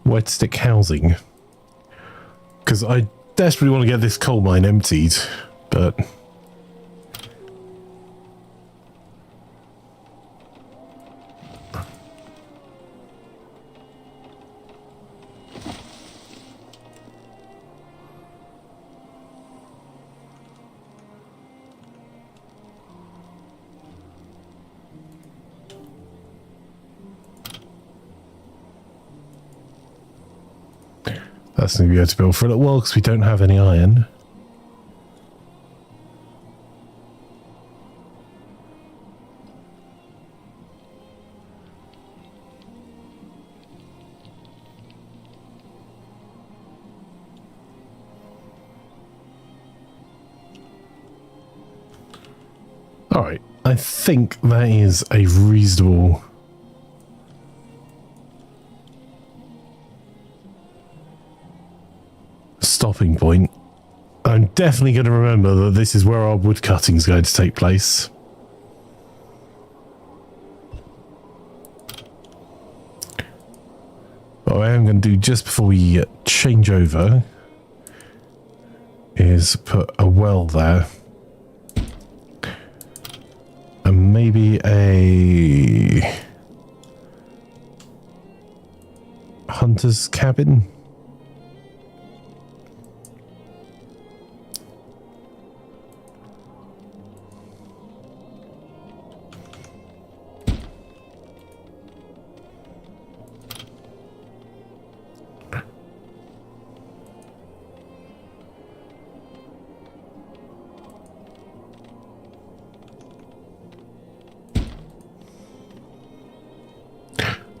wet stick housing, because I desperately want to get this coal mine emptied, but that's going to be able to build for a little while because we don't have any iron. All right, I think that is a reasonable stopping point. I'm definitely going to remember that this is where our wood cutting is going to take place. What I am going to do just before we change over is put a well there. And maybe a hunter's cabin.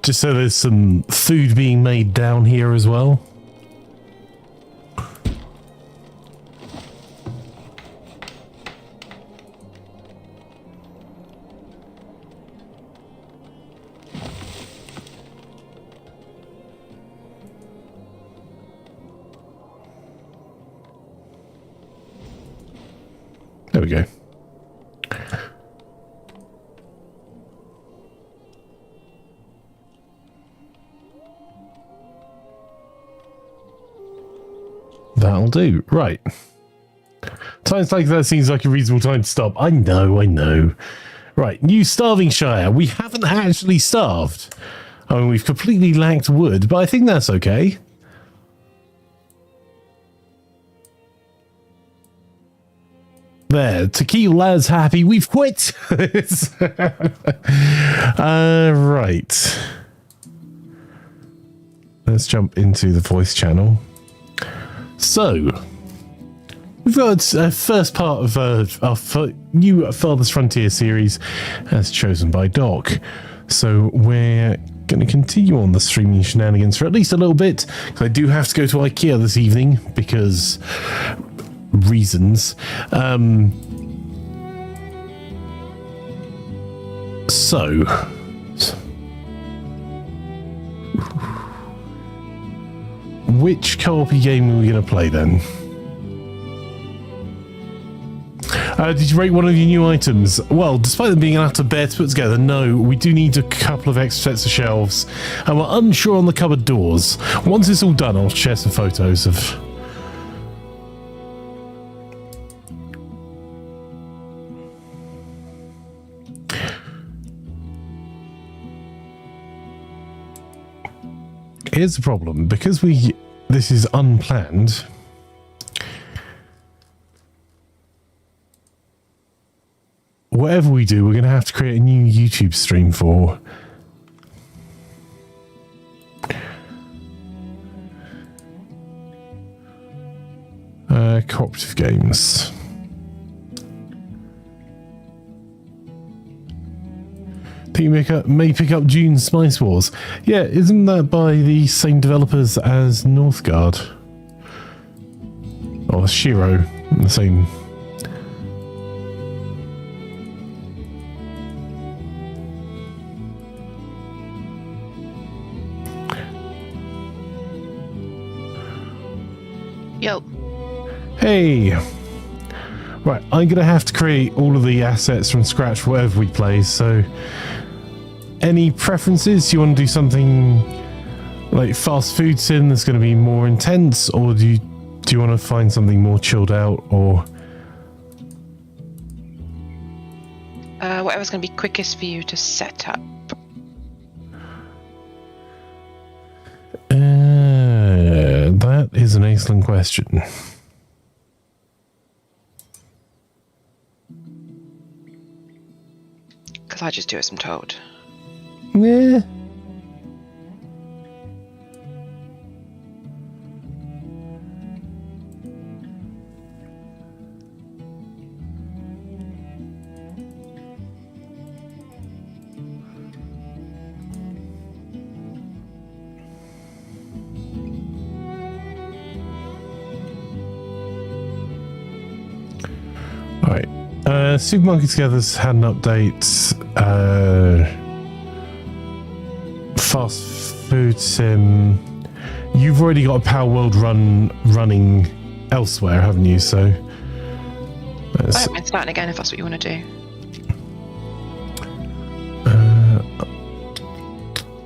Just so there's some food being made down here as well. There we go. That'll do. Right. Times like that seems like a reasonable time to stop. I know. Right, new starving shire. We haven't actually starved. I mean, we've completely lacked wood, but I think that's okay. There, to keep lads happy, we've quit. Right. Let's jump into the voice channel. So, we've got a first part of our new Farthest Frontier series as chosen by Doc. So we're going to continue on the streaming shenanigans for at least a little bit. I do have to go to IKEA this evening because reasons. So which co-op game are we going to play then? Did you rate one of your new items? Well, despite them being an utter bear to put together, no, we do need a couple of extra sets of shelves, and we're unsure on the cupboard doors. Once it's all done, I'll share some photos of... Here's the problem, because this is unplanned. Whatever we do, we're going to have to create a new YouTube stream for. Cooperative games. Think you may pick up June's Spice Wars. Yeah, isn't that by the same developers as Northgard? Or Shiro, the same... Yo. Hey! Right, I'm going to have to create all of the assets from scratch for whatever we play, so... Any preferences? Do you want to do something like fast food sim that's going to be more intense, or do you want to find something more chilled out, or... Whatever's going to be quickest for you to set up. That is an excellent question. Because I just do as I'm told. Yeah. Right. Supermarket Together's had an update. Fast food sim. You've already got a Power World running elsewhere, haven't you? So I don't mind starting again if that's what you want to do.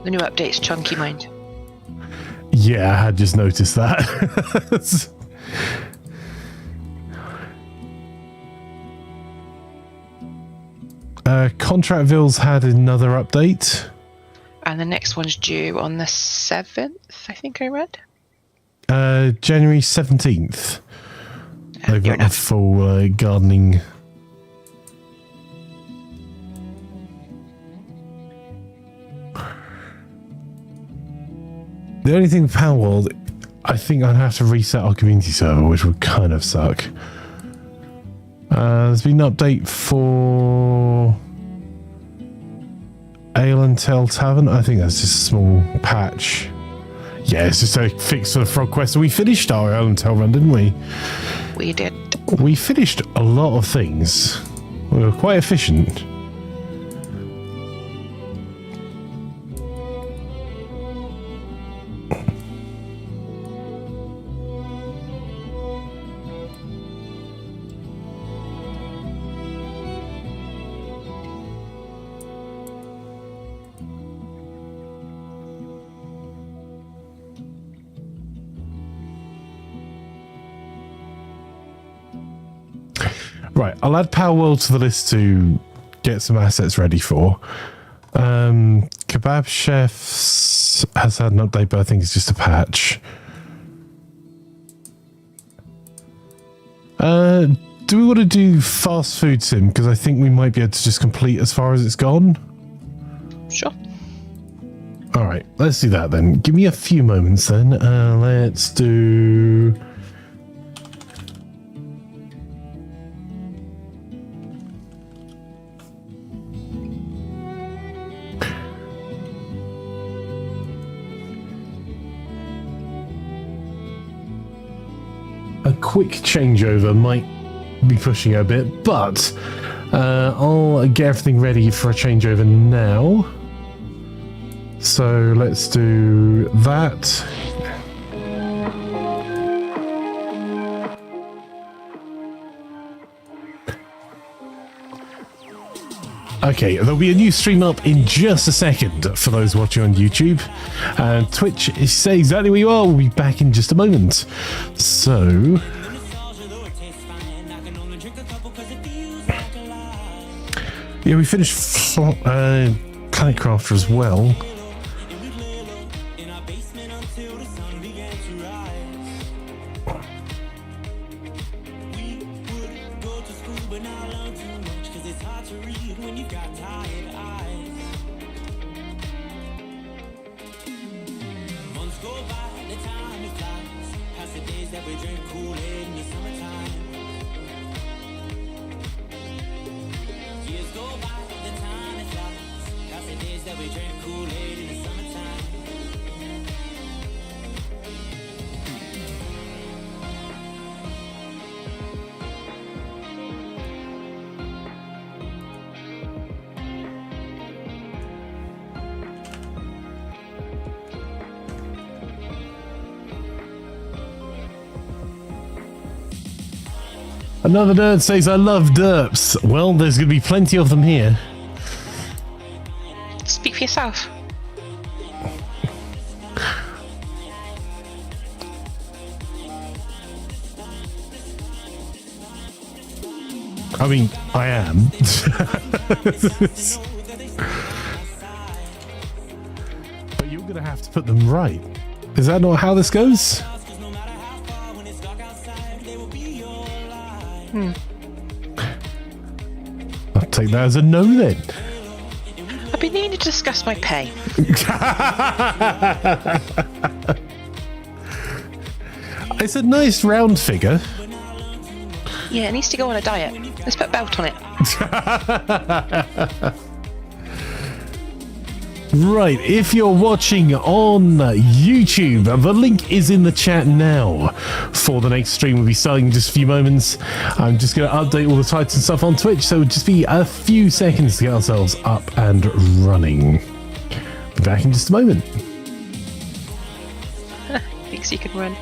The new update's chunky, mind. Yeah, I had just noticed that. Contractville's had another update. And the next one's due on the 7th, I think I read. January 17th. They've got a enough. full gardening. The only thing with Power World, I think I'd have to reset our community server, which would kind of suck. There's been an update for Ale and Tell Tavern. I think that's just a small patch. Yeah, it's just a fix for the Frog Quest. And we finished our Ale and Tell run, didn't we? We did. We finished a lot of things. We were quite efficient. Right, I'll add Power World to the list to get some assets ready for. Kebab Chefs has had an update, but I think it's just a patch. do we want to do fast food sim? Because I think we might be able to just complete as far as it's gone. Sure. All right, let's do that then. Give me a few moments then. Let's do... A quick changeover might be pushing it a bit, but I'll get everything ready for a changeover now. So let's do that. Okay, there'll be a new stream up in just a second for those watching on YouTube. Twitch, say exactly where you are. We'll be back in just a moment. So... yeah, we finished Planet Crafter as well. Another nerd says, I love derps. Well, there's going to be plenty of them here. Speak for yourself. I mean, I am. But you're going to have to put them right. Is that not how this goes? I'll take that as a no then. I've been needing to discuss my pay. It's a nice round figure. Yeah, it needs to go on a diet. Let's put a belt on it. Right, if you're watching on YouTube, the link is in the chat now for the next stream. We'll be starting in just a few moments. I'm just going to update all the titles and stuff on Twitch, so it'll just be a few seconds to get ourselves up and running. Be back in just a moment. Thinks you can run.